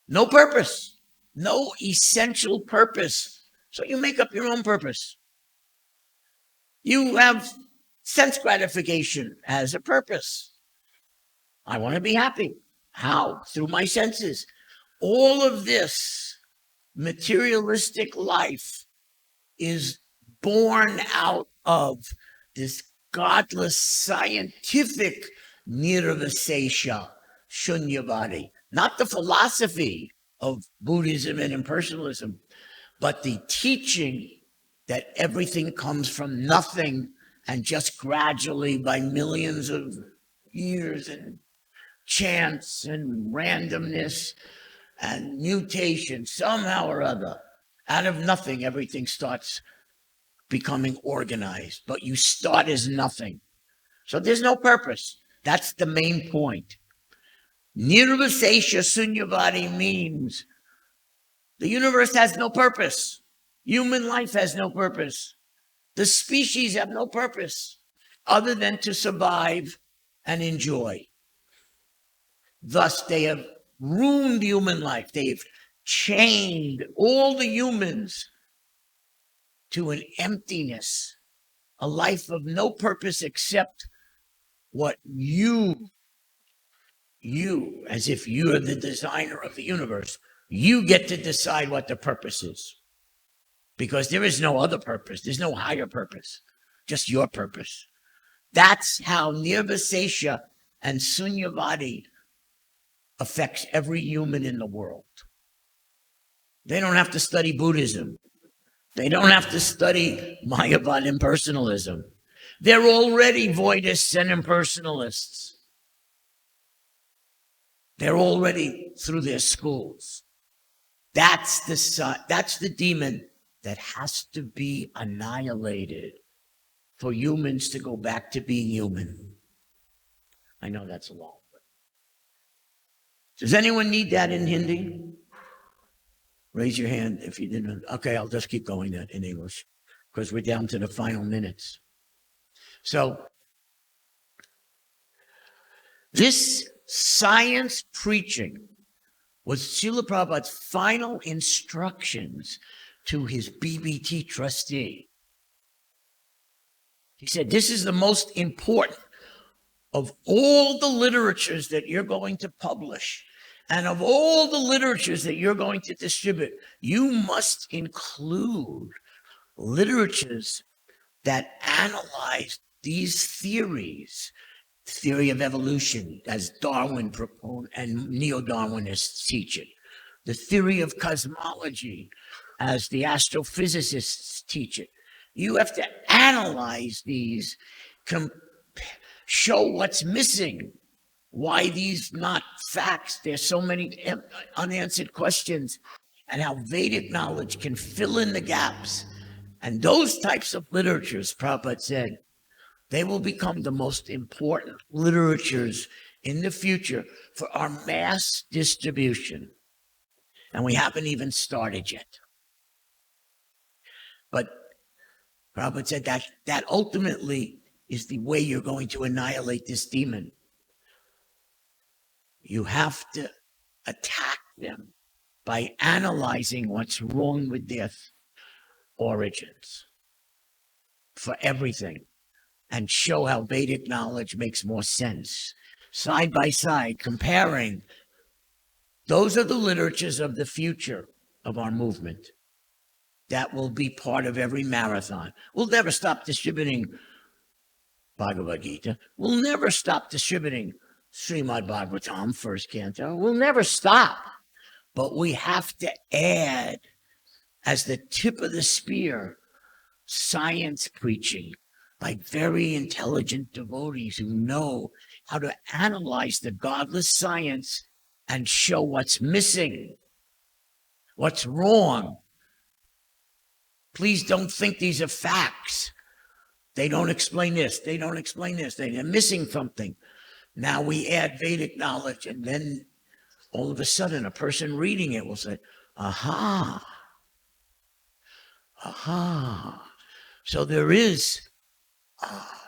No purpose, no essential purpose. So you make up your own purpose. You have sense gratification as a purpose. I want to be happy. How? Through my senses. All of this materialistic life is born out of this godless scientific nirvasesha, shunyavadi. Not the philosophy of Buddhism and impersonalism, but the teaching that everything comes from nothing and just gradually by millions of years and chance and randomness and mutation, somehow or other, out of nothing, everything starts becoming organized. But you start as nothing. So there's no purpose. That's the main point. Nirvasesha sunyavadi means the universe has no purpose. Human life has no purpose. The species have no purpose other than to survive and enjoy. Thus, they have ruined human life. They've chained all the humans to an emptiness, a life of no purpose except what you, as if you're the designer of the universe, you get to decide what the purpose is. Because there is no other purpose. There's no higher purpose, just your purpose. That's how nirvasesha and sunyavadi affects every human in the world. They don't have to study Buddhism. They don't have to study Mayavad impersonalism. They're already voidists and impersonalists. They're already through their schools. That's the demon that has to be annihilated for humans to go back to being human. I know that's a long way. Does anyone need that in Hindi? Raise your hand if you didn't. Okay, I'll just keep going then in English because we're down to the final minutes. So this science preaching was Srila Prabhupada's final instructions to his BBT trustee. He said, this is the most important of all the literatures that you're going to publish and of all the literatures that you're going to distribute. You must include literatures that analyze these theories, theory of evolution, as Darwin and neo-Darwinists teach it, the theory of cosmology, as the astrophysicists teach it. You have to analyze these, show what's missing, Why these not facts? There's so many unanswered questions, and how Vedic knowledge can fill in the gaps. And those types of literatures, Prabhupada said, they will become the most important literatures in the future for our mass distribution. And we haven't even started yet. But Prabhupada said that ultimately is the way you're going to annihilate this demon. You have to attack them by analyzing what's wrong with their origins for everything, and show how Vedic knowledge makes more sense. Side by side, comparing. Those are the literatures of the future of our movement. That will be part of every marathon. We'll never stop distributing Bhagavad-gita. We'll never stop distributing Srimad Bhagavatam, first canto. We'll never stop. But we have to add, as the tip of the spear, science preaching by very intelligent devotees who know how to analyze the godless science and show what's missing, what's wrong. Please don't think these are facts. They don't explain this. They don't explain this. They're missing something. Now we add Vedic knowledge, and then all of a sudden a person reading it will say, aha, aha. So there is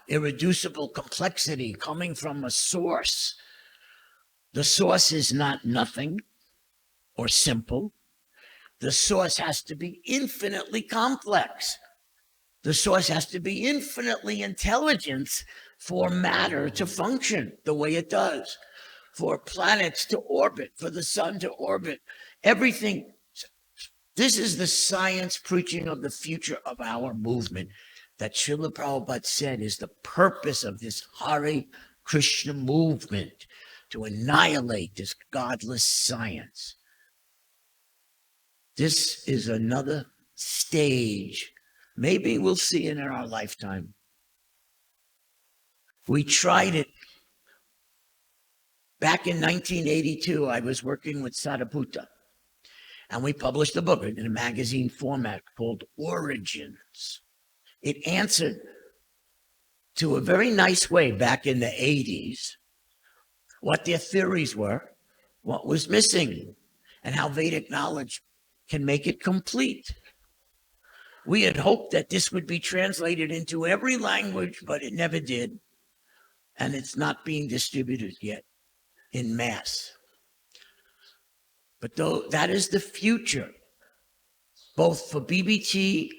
irreducible complexity coming from a source. The source is not nothing or simple. The source has to be infinitely complex. The source has to be infinitely intelligent for matter to function the way it does, for planets to orbit, for the sun to orbit, everything. This is the science preaching of the future of our movement that Srila Prabhupada said is the purpose of this Hare Krishna movement, to annihilate this godless science. This is another stage. Maybe we'll see it in our lifetime. We tried it. Back in 1982, I was working with Sadhaputta, and we published a book in a magazine format called Origins. It answered to a very nice way back in the 80s what their theories were, what was missing, and how Vedic knowledge can make it complete. We had hoped that this would be translated into every language, but it never did. And it's not being distributed yet in mass. But though that is the future, both for BBT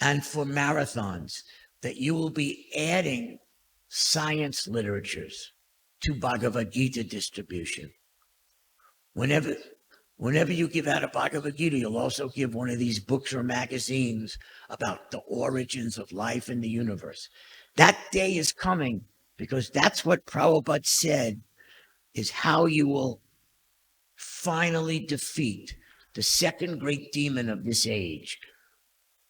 and for marathons, that you will be adding science literatures to Bhagavad-gita distribution. Whenever you give out a Bhagavad-gita, you'll also give one of these books or magazines about the origins of life in the universe. That day is coming, because that's what Prabhupada said is how you will finally defeat the second great demon of this age,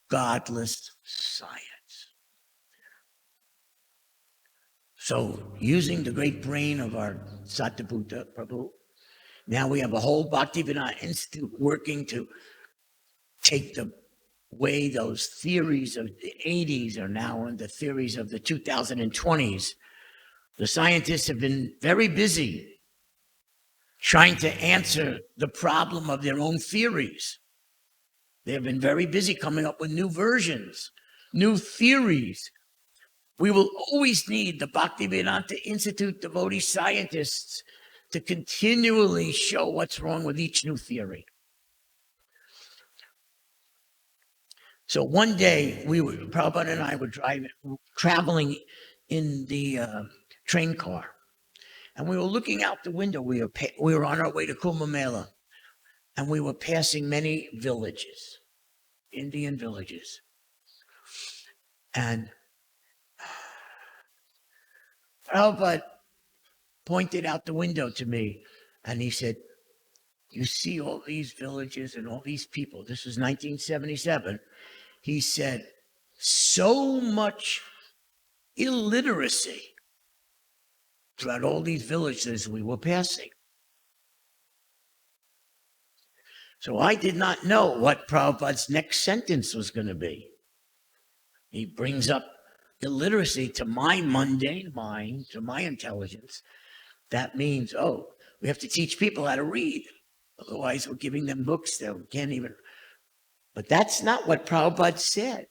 godless science. So, using the great brain of our Satiputta Prabhu, now we have a whole Bhaktivedanta Institute working to take the way those theories of the 80s are now in the theories of the 2020s. The scientists have been very busy trying to answer the problem of their own theories. They have been very busy coming up with new versions, new theories. We will always need the Bhaktivedanta Institute devotee scientists to continually show what's wrong with each new theory. So one day, Prabhupada and I were traveling in the train car, and we were looking out the window. We were on our way to Kumbh Mela, and we were passing many villages, Indian villages. And Prabhupada pointed out the window to me, and he said, "You see all these villages and all these people." This was 1977. He said, "So much illiteracy throughout all these villages we were passing. So I did not know what Prabhupada's next sentence was going to be. He brings up illiteracy to my mundane mind, to my intelligence. That means, oh, we have to teach people how to read. Otherwise, we're giving them books that can't even. But that's not what Prabhupada said.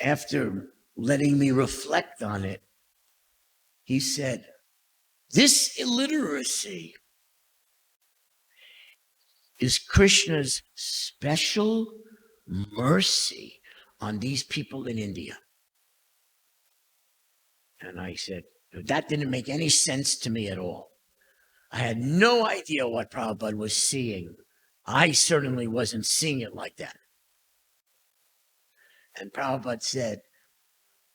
After letting me reflect on it, he said, this illiteracy is Krishna's special mercy on these people in India. And I said, that didn't make any sense to me at all. I had no idea what Prabhupada was seeing. I certainly wasn't seeing it like that. And Prabhupada said,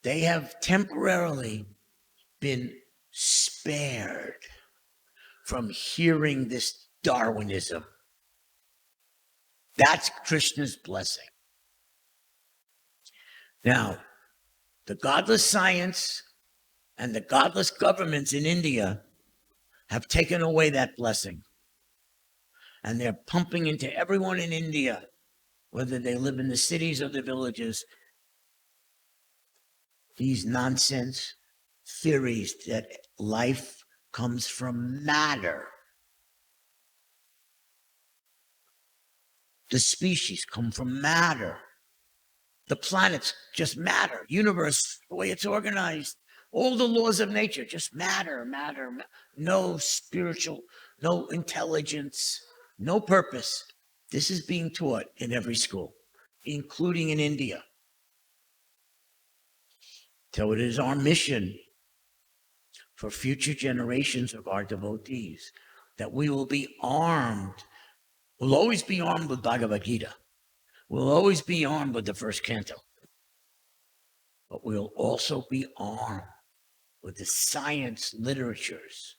they have temporarily been spared from hearing this Darwinism. That's Krishna's blessing. Now, the godless science and the godless governments in India have taken away that blessing. And they're pumping into everyone in India, whether they live in the cities or the villages, these nonsense theories that life comes from matter. The species come from matter. The planets just matter. Universe, the way it's organized, all the laws of nature, just matter. No spiritual, no intelligence, no purpose. This is being taught in every school, including in India. So it is our mission for future generations of our devotees that we will be armed. We'll always be armed with Bhagavad-gita. We'll always be armed with the first canto. But we'll also be armed with the science literatures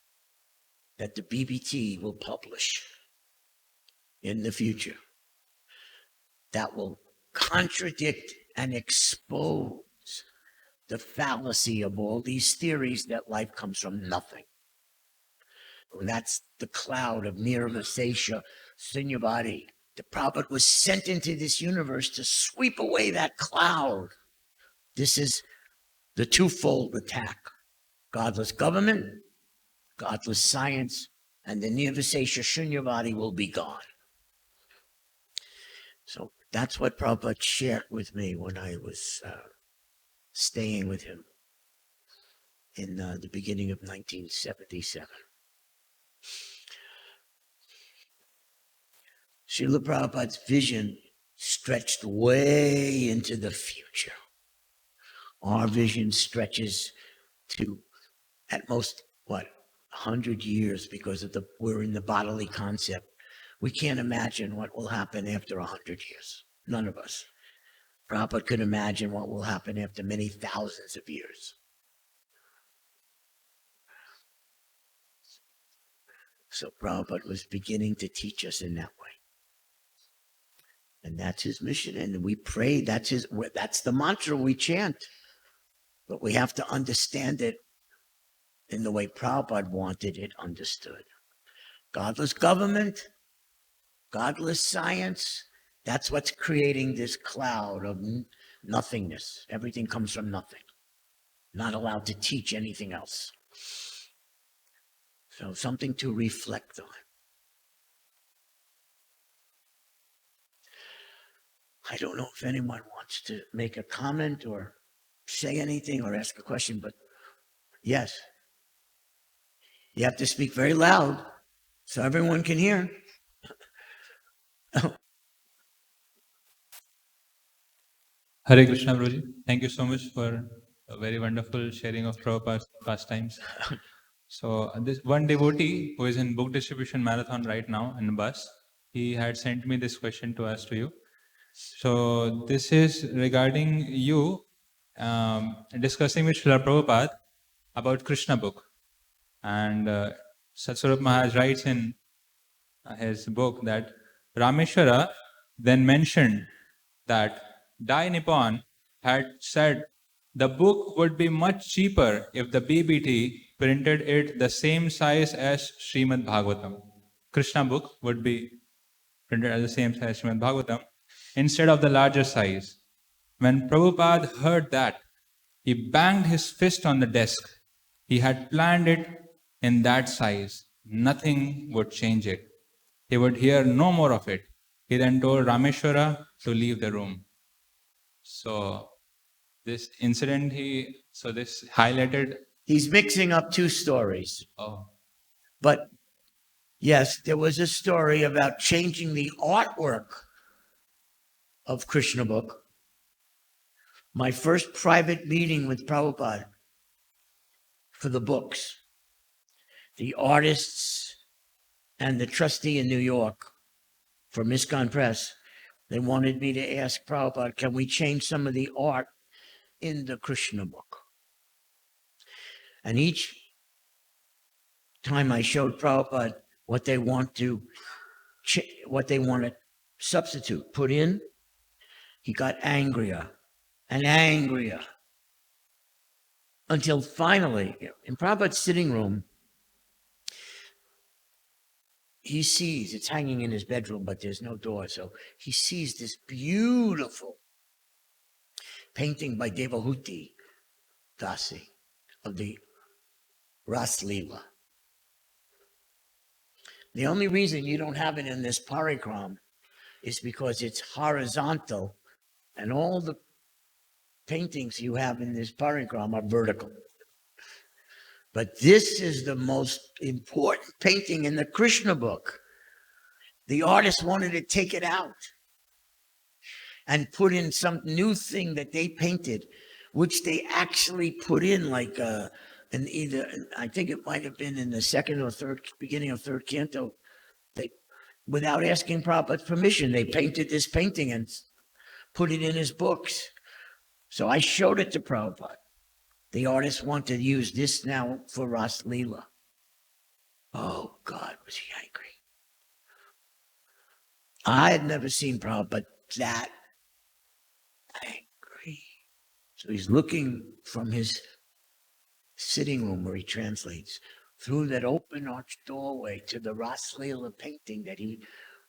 that the BBT will publish in the future that will contradict and expose the fallacy of all these theories that life comes from nothing. And that's the cloud of nirvasesha sunyavadi. The Prabhupada was sent into this universe to sweep away that cloud. This is the twofold attack. Godless government, godless science, and the nirvasesha sunyavadi will be gone. So that's what Prabhupada shared with me when I was staying with him in the beginning of 1977. Srila Prabhupada's vision stretched way into the future. Our vision stretches to at most, 100 years, because of we're in the bodily concept. We can't imagine what will happen after 100 years. None of us. Prabhupada could imagine what will happen after many thousands of years. So Prabhupada was beginning to teach us in that way. And that's his mission. And we pray, that's the mantra we chant. But we have to understand it in the way Prabhupada wanted it understood. Godless government, godless science, that's what's creating this cloud of nothingness. Everything comes from nothing. Not allowed to teach anything else. So something to reflect on. I don't know if anyone wants to make a comment or say anything or ask a question, but yes. You have to speak very loud so everyone can hear. Hare Krishna, Prabhuji. Thank you so much for a very wonderful sharing of Prabhupada's pastimes. So this one devotee who is in book distribution marathon right now in the bus, he had sent me this question to ask to you. So this is regarding you discussing with Srila Prabhupada about Krishna book. And Satsvarup Maharaj writes in his book that Rameswara then mentioned that Dai Nippon had said the book would be much cheaper if the BBT printed it the same size as Srimad Bhagavatam. Krishna book would be printed as the same size as Srimad Bhagavatam instead of the larger size. When Prabhupada heard that, he banged his fist on the desk. He had planned it in that size. Nothing would change it. He would hear no more of it. He then told Rameswara to leave the room. So this incident, this highlighted. He's mixing up two stories. Oh, But yes, there was a story about changing the artwork of Krishna book. My first private meeting with Prabhupada for the books, the artists and the trustee in New York for ISKCON Press, they wanted me to ask Prabhupada, can we change some of the art in the Krishna book? And each time I showed Prabhupada what they want to substitute, put in, he got angrier and angrier until finally, in Prabhupada's sitting room, he sees, it's hanging in his bedroom, but there's no door, so he sees this beautiful painting by Devahuti Dasi of the Ras Leela. The only reason you don't have it in this parikram is because it's horizontal, and all the paintings you have in this parikram are vertical. But this is the most important painting in the Krishna book. The artist wanted to take it out and put in some new thing that they painted, which they actually put in like I think it might have been in the second or third, beginning of third canto. They, without asking Prabhupada's permission, they painted this painting and put it in his books. So I showed it to Prabhupada. The artist wanted to use this now for Ras Leela. Oh God, was he angry. I had never seen Prabhupada that angry. So he's looking from his sitting room where he translates through that open arched doorway to the Ras Leela painting that he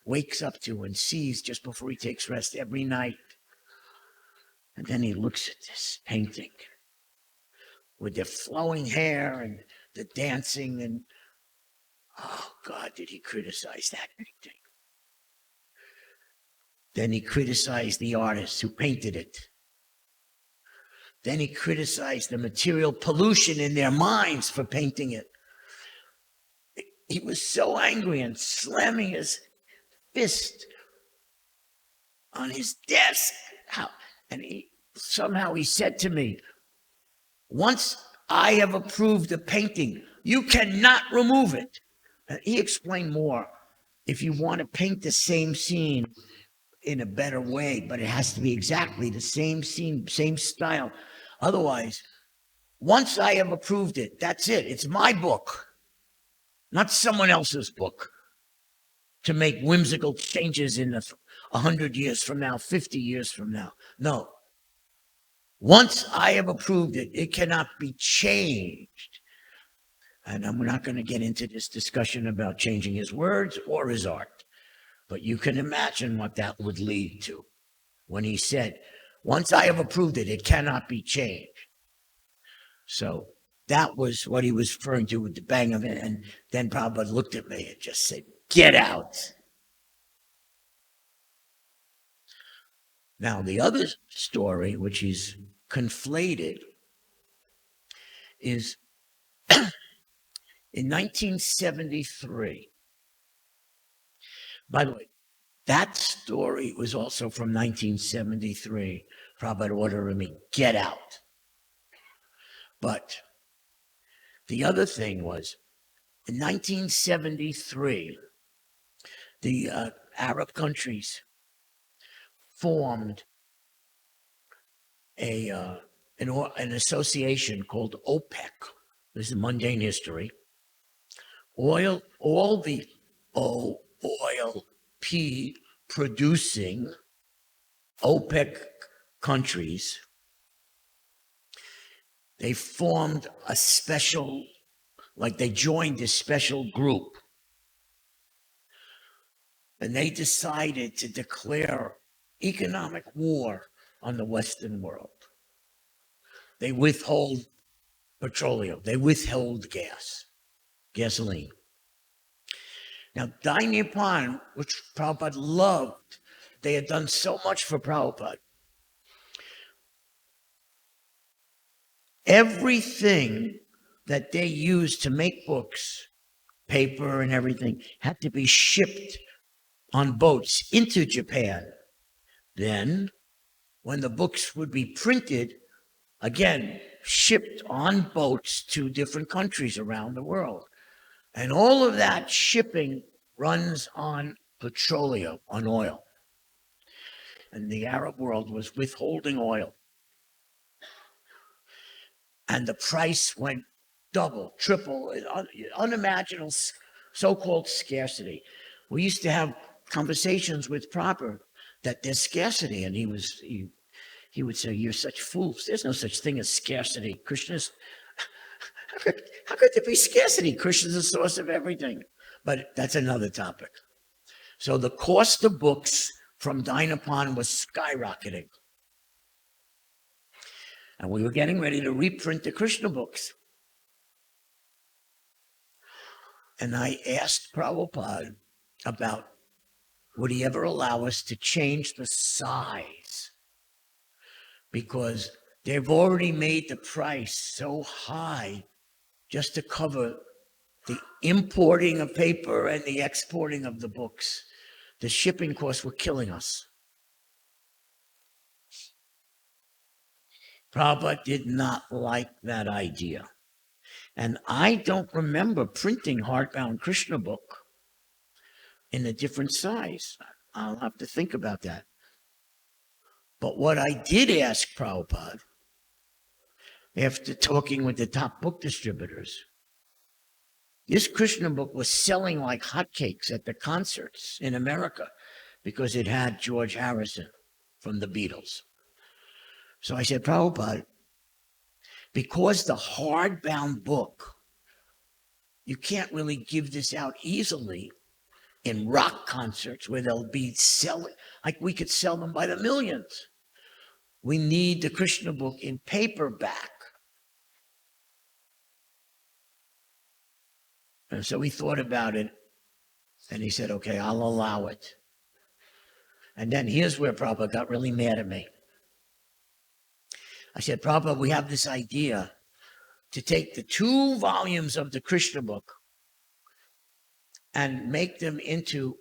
wakes up to and sees just before he takes rest every night. And then he looks at this painting with the flowing hair and the dancing, and oh God, did he criticize that painting. Then he criticized the artist who painted it. Then he criticized the material pollution in their minds for painting it. He was so angry and slamming his fist on his desk. And somehow he said to me, once I have approved the painting, you cannot remove it. He explained more. If you want to paint the same scene in a better way, but it has to be exactly the same scene, same style. Otherwise, once I have approved it, that's it. It's my book, not someone else's book, to make whimsical changes in 100 years from now, 50 years from now. No. Once I have approved it, it cannot be changed. And I'm not going to get into this discussion about changing his words or his art. But you can imagine what that would lead to when he said, once I have approved it, it cannot be changed. So that was what he was referring to with the bang of it. And then Prabhupada looked at me and just said, get out. Now, the other story, which is conflated, is in 1973. By the way, that story was also from 1973. Prabhupada ordered me, get out. But the other thing was, in 1973, the Arab countries formed an association called OPEC. This is mundane history. All the oil producing OPEC countries they formed a special, like they joined this special group. And they decided to declare economic war on the Western world. They withhold petroleum. They withhold gasoline. Now, Dainipan, which Prabhupada loved, they had done so much for Prabhupada. Everything that they used to make books, paper and everything, had to be shipped on boats into Japan. Then, when the books would be printed, again, shipped on boats to different countries around the world. And all of that shipping runs on petroleum, on oil. And the Arab world was withholding oil. And the price went double, triple, unimaginable so-called scarcity. We used to have conversations with Prabhupada that there's scarcity, and he would say, "You're such fools. There's no such thing as scarcity. Krishna's, how could there be scarcity? Krishna's the source of everything." But that's another topic. So the cost of books from Dainipan was skyrocketing. And we were getting ready to reprint the Krishna books. And I asked Prabhupada about, would he ever allow us to change the size? Because they've already made the price so high just to cover the importing of paper and the exporting of the books. The shipping costs were killing us. Prabhupada did not like that idea. And I don't remember printing hardbound Krishna book in a different size. I'll have to think about that. But what I did ask Prabhupada, after talking with the top book distributors, this Krishna book was selling like hotcakes at the concerts in America because it had George Harrison from the Beatles. So I said, Prabhupada, because the hardbound book, you can't really give this out easily in rock concerts where they'll be selling, like we could sell them by the millions. We need the Krishna book in paperback. And so he thought about it, and he said, okay, I'll allow it. And then here's where Prabhupada got really mad at me. I said, Prabhupada, we have this idea to take the 2 volumes of the Krishna book and make them into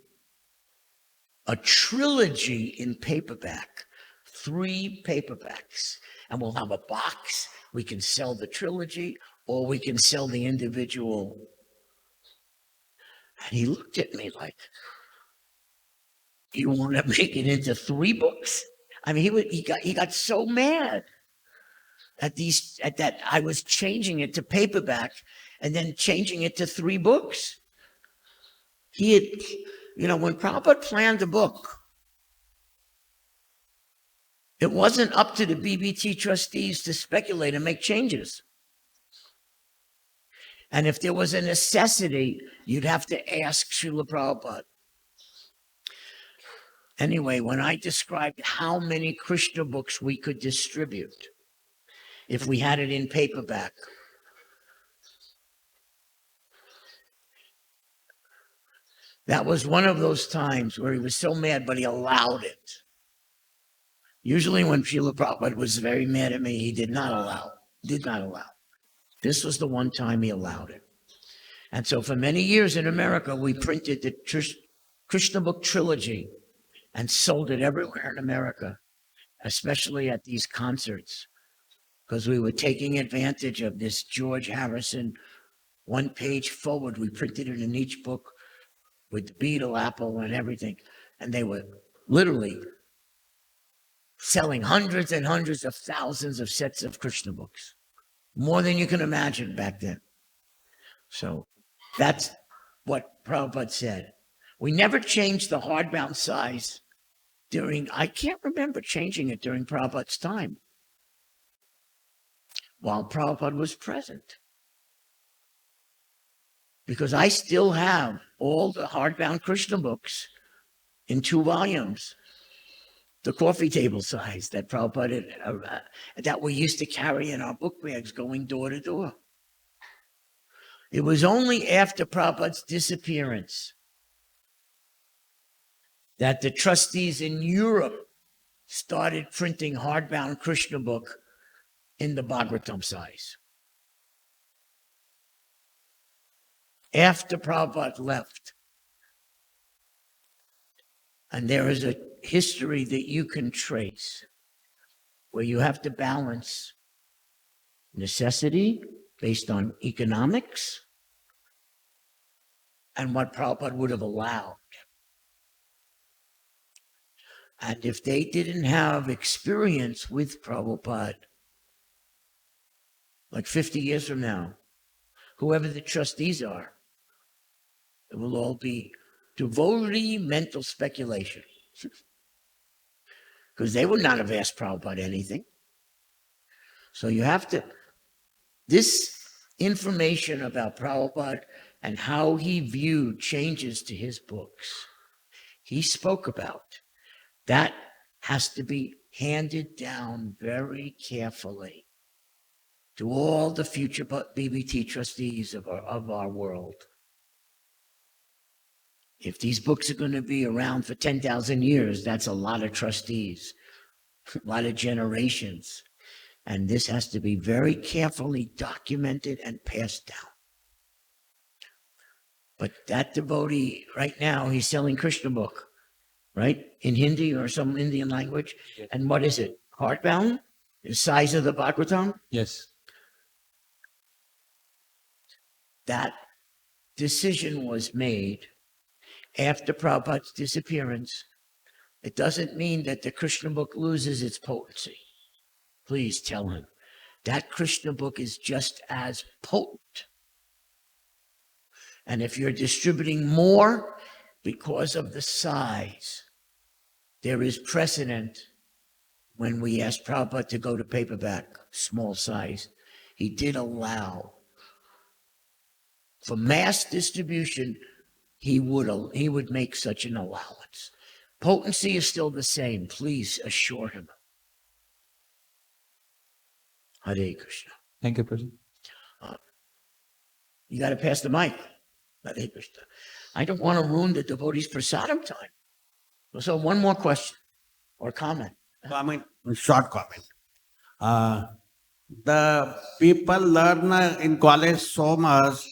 a trilogy in paperback, 3 paperbacks. And we'll have a box. We can sell the trilogy, or we can sell the individual. And he looked at me like, you want to make it into 3 books? I mean, he got so mad at that I was changing it to paperback and then changing it to 3 books. He had, when Prabhupada planned the book, it wasn't up to the BBT trustees to speculate and make changes. And if there was a necessity, you'd have to ask Srila Prabhupada. Anyway, when I described how many Krishna books we could distribute if we had it in paperback, that was one of those times where he was so mad, but he allowed it. Usually when Srila Prabhupada was very mad at me, he did not allow. This was the one time he allowed it. And so for many years in America, we printed the Krishna book trilogy and sold it everywhere in America, especially at these concerts, because we were taking advantage of this George Harrison 1-page forward. We printed it in each book with the beetle apple and everything. And they were literally selling hundreds and hundreds of thousands of sets of Krishna books. More than you can imagine back then. So that's what Prabhupada said. We never changed the hardbound size I can't remember changing it during Prabhupada's time. while Prabhupada was present. Because I still have all the hardbound Krishna books in 2 volumes, the coffee table size that Prabhupada, that we used to carry in our book bags going door to door. It was only after Prabhupada's disappearance that the trustees in Europe started printing hardbound Krishna book in the Bhagavatam size. After Prabhupada left. And there is a history that you can trace where you have to balance necessity based on economics and what Prabhupada would have allowed. And if they didn't have experience with Prabhupada, like 50 years from now, whoever the trustees are, it will all be devotee mental speculation. Because they would not have asked Prabhupada anything. So you have to, this information about Prabhupada and how he viewed changes to his books, he spoke about, that has to be handed down very carefully to all the future BBT trustees of our world. If these books are going to be around for 10,000 years, that's a lot of trustees, a lot of generations. And this has to be very carefully documented and passed down. But that devotee, right now, he's selling Krishna book, right? In Hindi or some Indian language. Yes. And what is it? Hardbound? The size of the Bhagavatam? Yes. That decision was made after Prabhupada's disappearance. It doesn't mean that the Krishna book loses its potency. Please tell him that Krishna book is just as potent. And if you're distributing more because of the size, there is precedent. When we asked Prabhupada to go to paperback, small size, he did allow for mass distribution. He would make such an allowance. Potency is still the same. Please assure him. Hare Krishna. Thank you, Prabhu. You got to pass the mic. Hare Krishna. I don't want to ruin the devotees' prasadam time. So one more question or comment. Short comment. The people learn in college so much,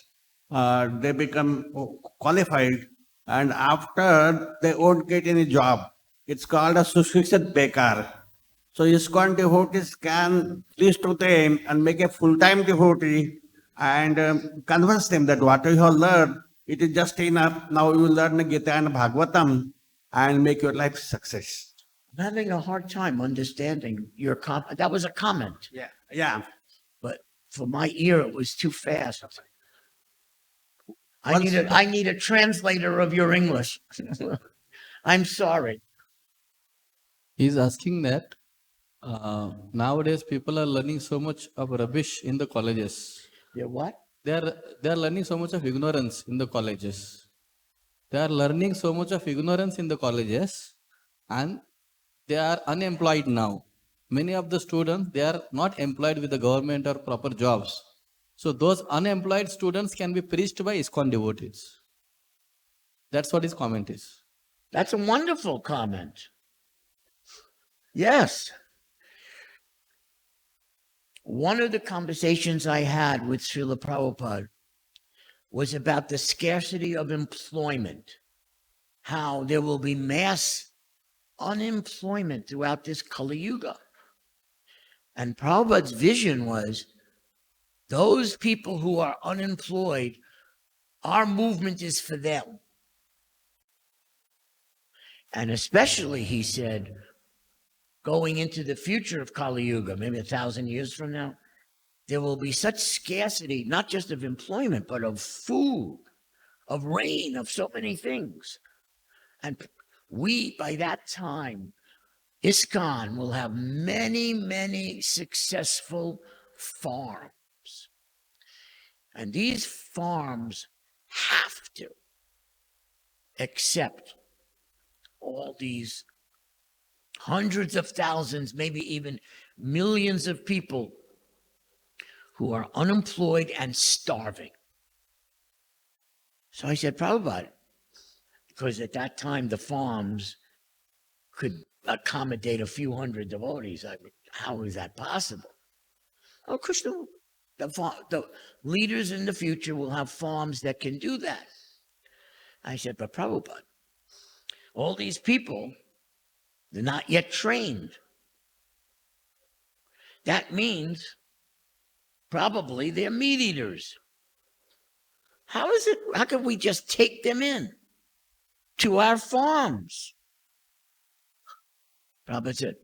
they become qualified, and after they won't get any job. It's called a sushikshit bekar. So ISKCON devotees can reach to them and make a full-time devotee and convince them that what you have learned, it is just enough. Now you will learn the Gita and Bhagavatam and make your life success. I'm having a hard time understanding your comment. That was a comment. Yeah. But for my ear, it was too fast. I need a translator of your English. I'm sorry. He's asking that nowadays people are learning so much of rubbish in the colleges. Yeah, what? They are learning so much of ignorance in the colleges. They are learning so much of ignorance in the colleges, and they are unemployed now. Many of the students, they are not employed with the government or proper jobs. So those unemployed students can be preached by ISKCON devotees. That's what his comment is. That's a wonderful comment. Yes. One of the conversations I had with Srila Prabhupada was about the scarcity of employment, how there will be mass unemployment throughout this Kali Yuga. And Prabhupada's vision was, those people who are unemployed, our movement is for them. And especially, he said, going into the future of Kali Yuga, maybe 1,000 years from now, there will be such scarcity, not just of employment, but of food, of rain, of so many things. And we, by that time, ISKCON will have many, many successful farms. And these farms have to accept all these hundreds of thousands, maybe even millions of people who are unemployed and starving. So I said, Prabhupada, because at that time the farms could accommodate a few hundred devotees. How is that possible? Oh, Krishna, the leaders in the future will have farms that can do that. I said, but Prabhupada, all these people, they're not yet trained. That means probably they're meat eaters. How can we just take them in to our farms? Prabhupada said,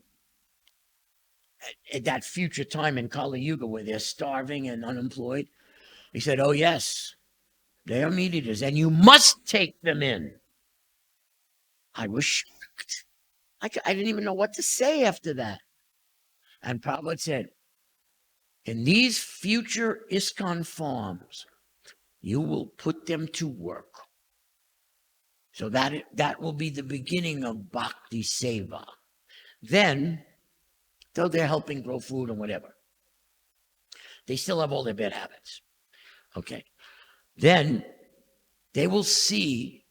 at that future time in Kali Yuga where they're starving and unemployed, he said, oh yes, they are meat eaters and you must take them in. I was shocked. I didn't even know what to say after that. And Prabhupada said, in these future ISKCON farms, you will put them to work. So that will be the beginning of Bhakti Seva. Then, though they're helping grow food and whatever, they still have all their bad habits. Okay. Then they will see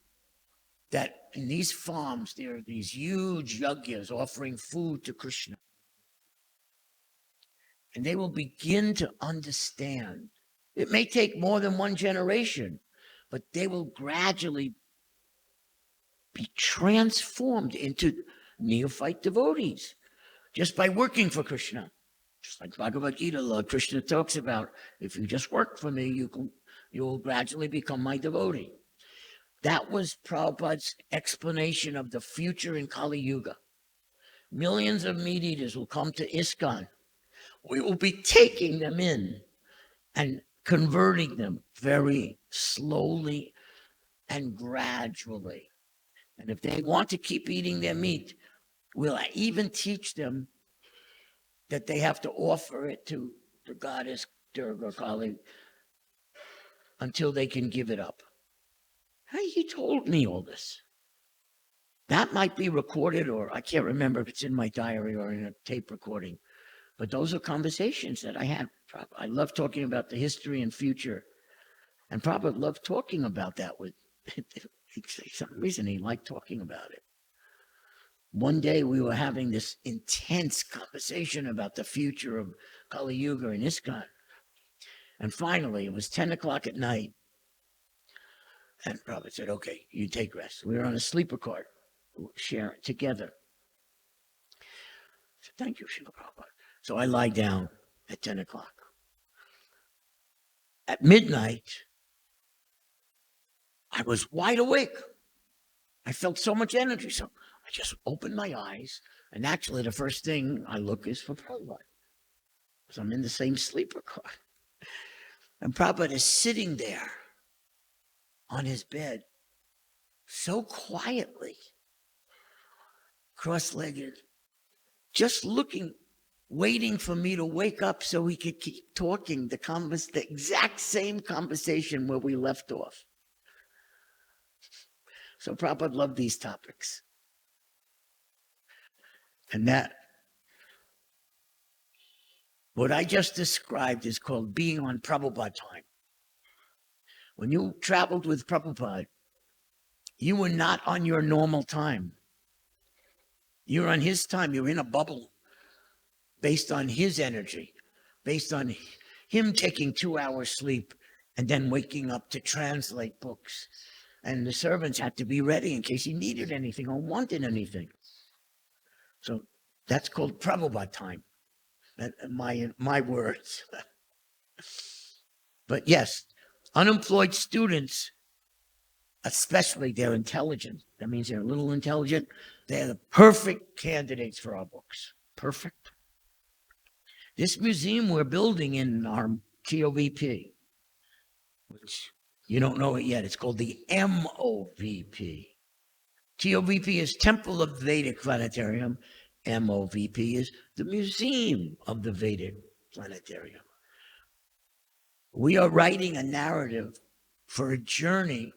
that in these farms, there are these huge yajnas offering food to Krishna. And they will begin to understand. It may take more than one generation, but they will gradually be transformed into neophyte devotees just by working for Krishna. Just like Bhagavad-gita, Lord Krishna talks about, if you just work for me, you will gradually become my devotee. That was Prabhupada's explanation of the future in Kali Yuga. Millions of meat eaters will come to ISKCON. We will be taking them in and converting them very slowly and gradually. And if they want to keep eating their meat, we'll even teach them that they have to offer it to the goddess Durga Kali until they can give it up. Hey, he told me all this. That might be recorded, or I can't remember if it's in my diary or in a tape recording. But those are conversations that I had. I love talking about the history and future. And Prabhupada loved talking about that with, for some reason he liked talking about it. One day we were having this intense conversation about the future of Kali Yuga and ISKCON. And finally, it was 10 o'clock at night. And Prabhupada said, okay, you take rest. We were on a sleeper cart, share it together. I said, thank you, Srila Prabhupada. So I lie down at 10 o'clock. At midnight, I was wide awake. I felt so much energy. So I just opened my eyes. And actually, the first thing I look is for Prabhupada. Because I'm in the same sleeper car. And Prabhupada is sitting there on his bed, so quietly, cross-legged, just looking, waiting for me to wake up so he could keep talking the exact same conversation where we left off. So Prabhupada loved these topics. And that, what I just described is called being on Prabhupada time. When you traveled with Prabhupada, you were not on your normal time. You're on his time. You're in a bubble based on his energy, based on him taking 2 hours sleep and then waking up to translate books. And the servants had to be ready in case he needed anything or wanted anything. So that's called Prabhupada time. My words. But yes, unemployed students, especially, they're intelligent. That means they're a little intelligent. They're the perfect candidates for our books. Perfect. This museum we're building in our TOVP, which you don't know it yet, it's called the MOVP. TOVP is Temple of Vedic Planetarium. MOVP is the Museum of the Vedic Planetarium. We are writing a narrative for a journey,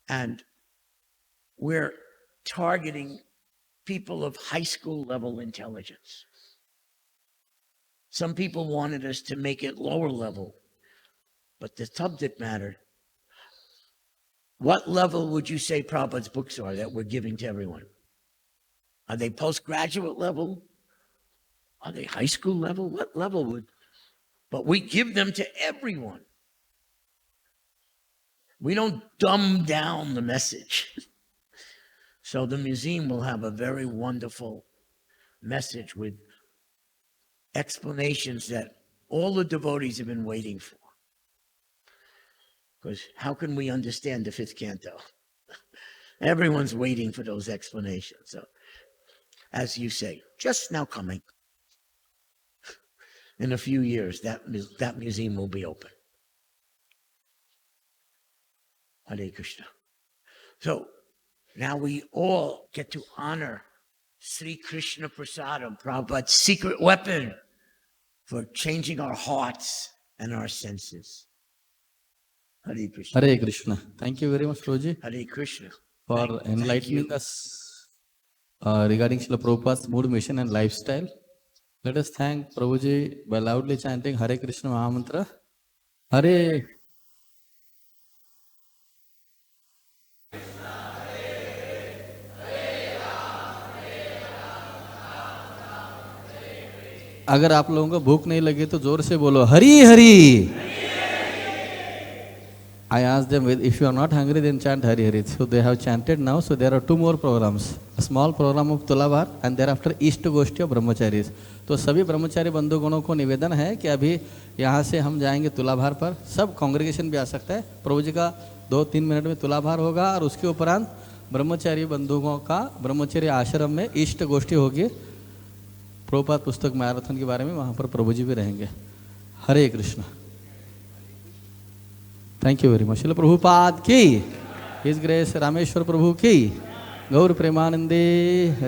and we're targeting people of high school level intelligence. Some people wanted us to make it lower level, but the subject matter, what level would you say Prabhupada's books are that we're giving to everyone? Are they postgraduate level? Are they high school level? What level would? But we give them to everyone. We don't dumb down the message. So the museum will have a very wonderful message with explanations that all the devotees have been waiting for. Because how can we understand the fifth canto? Everyone's waiting for those explanations. So, as you say, just now coming. In a few years, that museum will be open. Hare Krishna. So, now we all get to honor Sri Krishna Prasadam, Prabhupada's secret weapon for changing our hearts and our senses. Hare Krishna. Hare Krishna. Thank you very much, Prabhuji, Hare Krishna. for enlightening us regarding Srila Prabhupada's mood, mission and lifestyle. Let us thank Prabhuji by loudly chanting Hare Krishna Mahamantra. Hare अगर आप लोगों को भूख नहीं लगी तो जोर से बोलो Hari Hari. I asked them, if you are not hungry, then chant Hari Hari. So they have chanted now. So there are two more programs. A small program of Tulabhar and thereafter East Goshti of Brahmacharis. तो सभी ब्रह्मचारी बंधुगणों को निवेदन है कि अभी यहाँ से हम जाएंगे तुलाभार पर. सब कांग्रेगेशन भी आ सकता है. प्रभु जी का 2-3 मिनट में तुलाभार होगा और उसके उपरांत ब्रह्मचारी बंधुओं का ब्रह्मचर्य आश्रम में ईष्ट गोष्ठी होगी. प्रभुपाद पुस्तक मैराथन के बारे में वहाँ पर प्रभु जी भी रहेंगे. हरे Krishna. Thank you very much. Srila Prabhupada ki, His Grace Rameswar Prabhu ki, Gaur Premanande.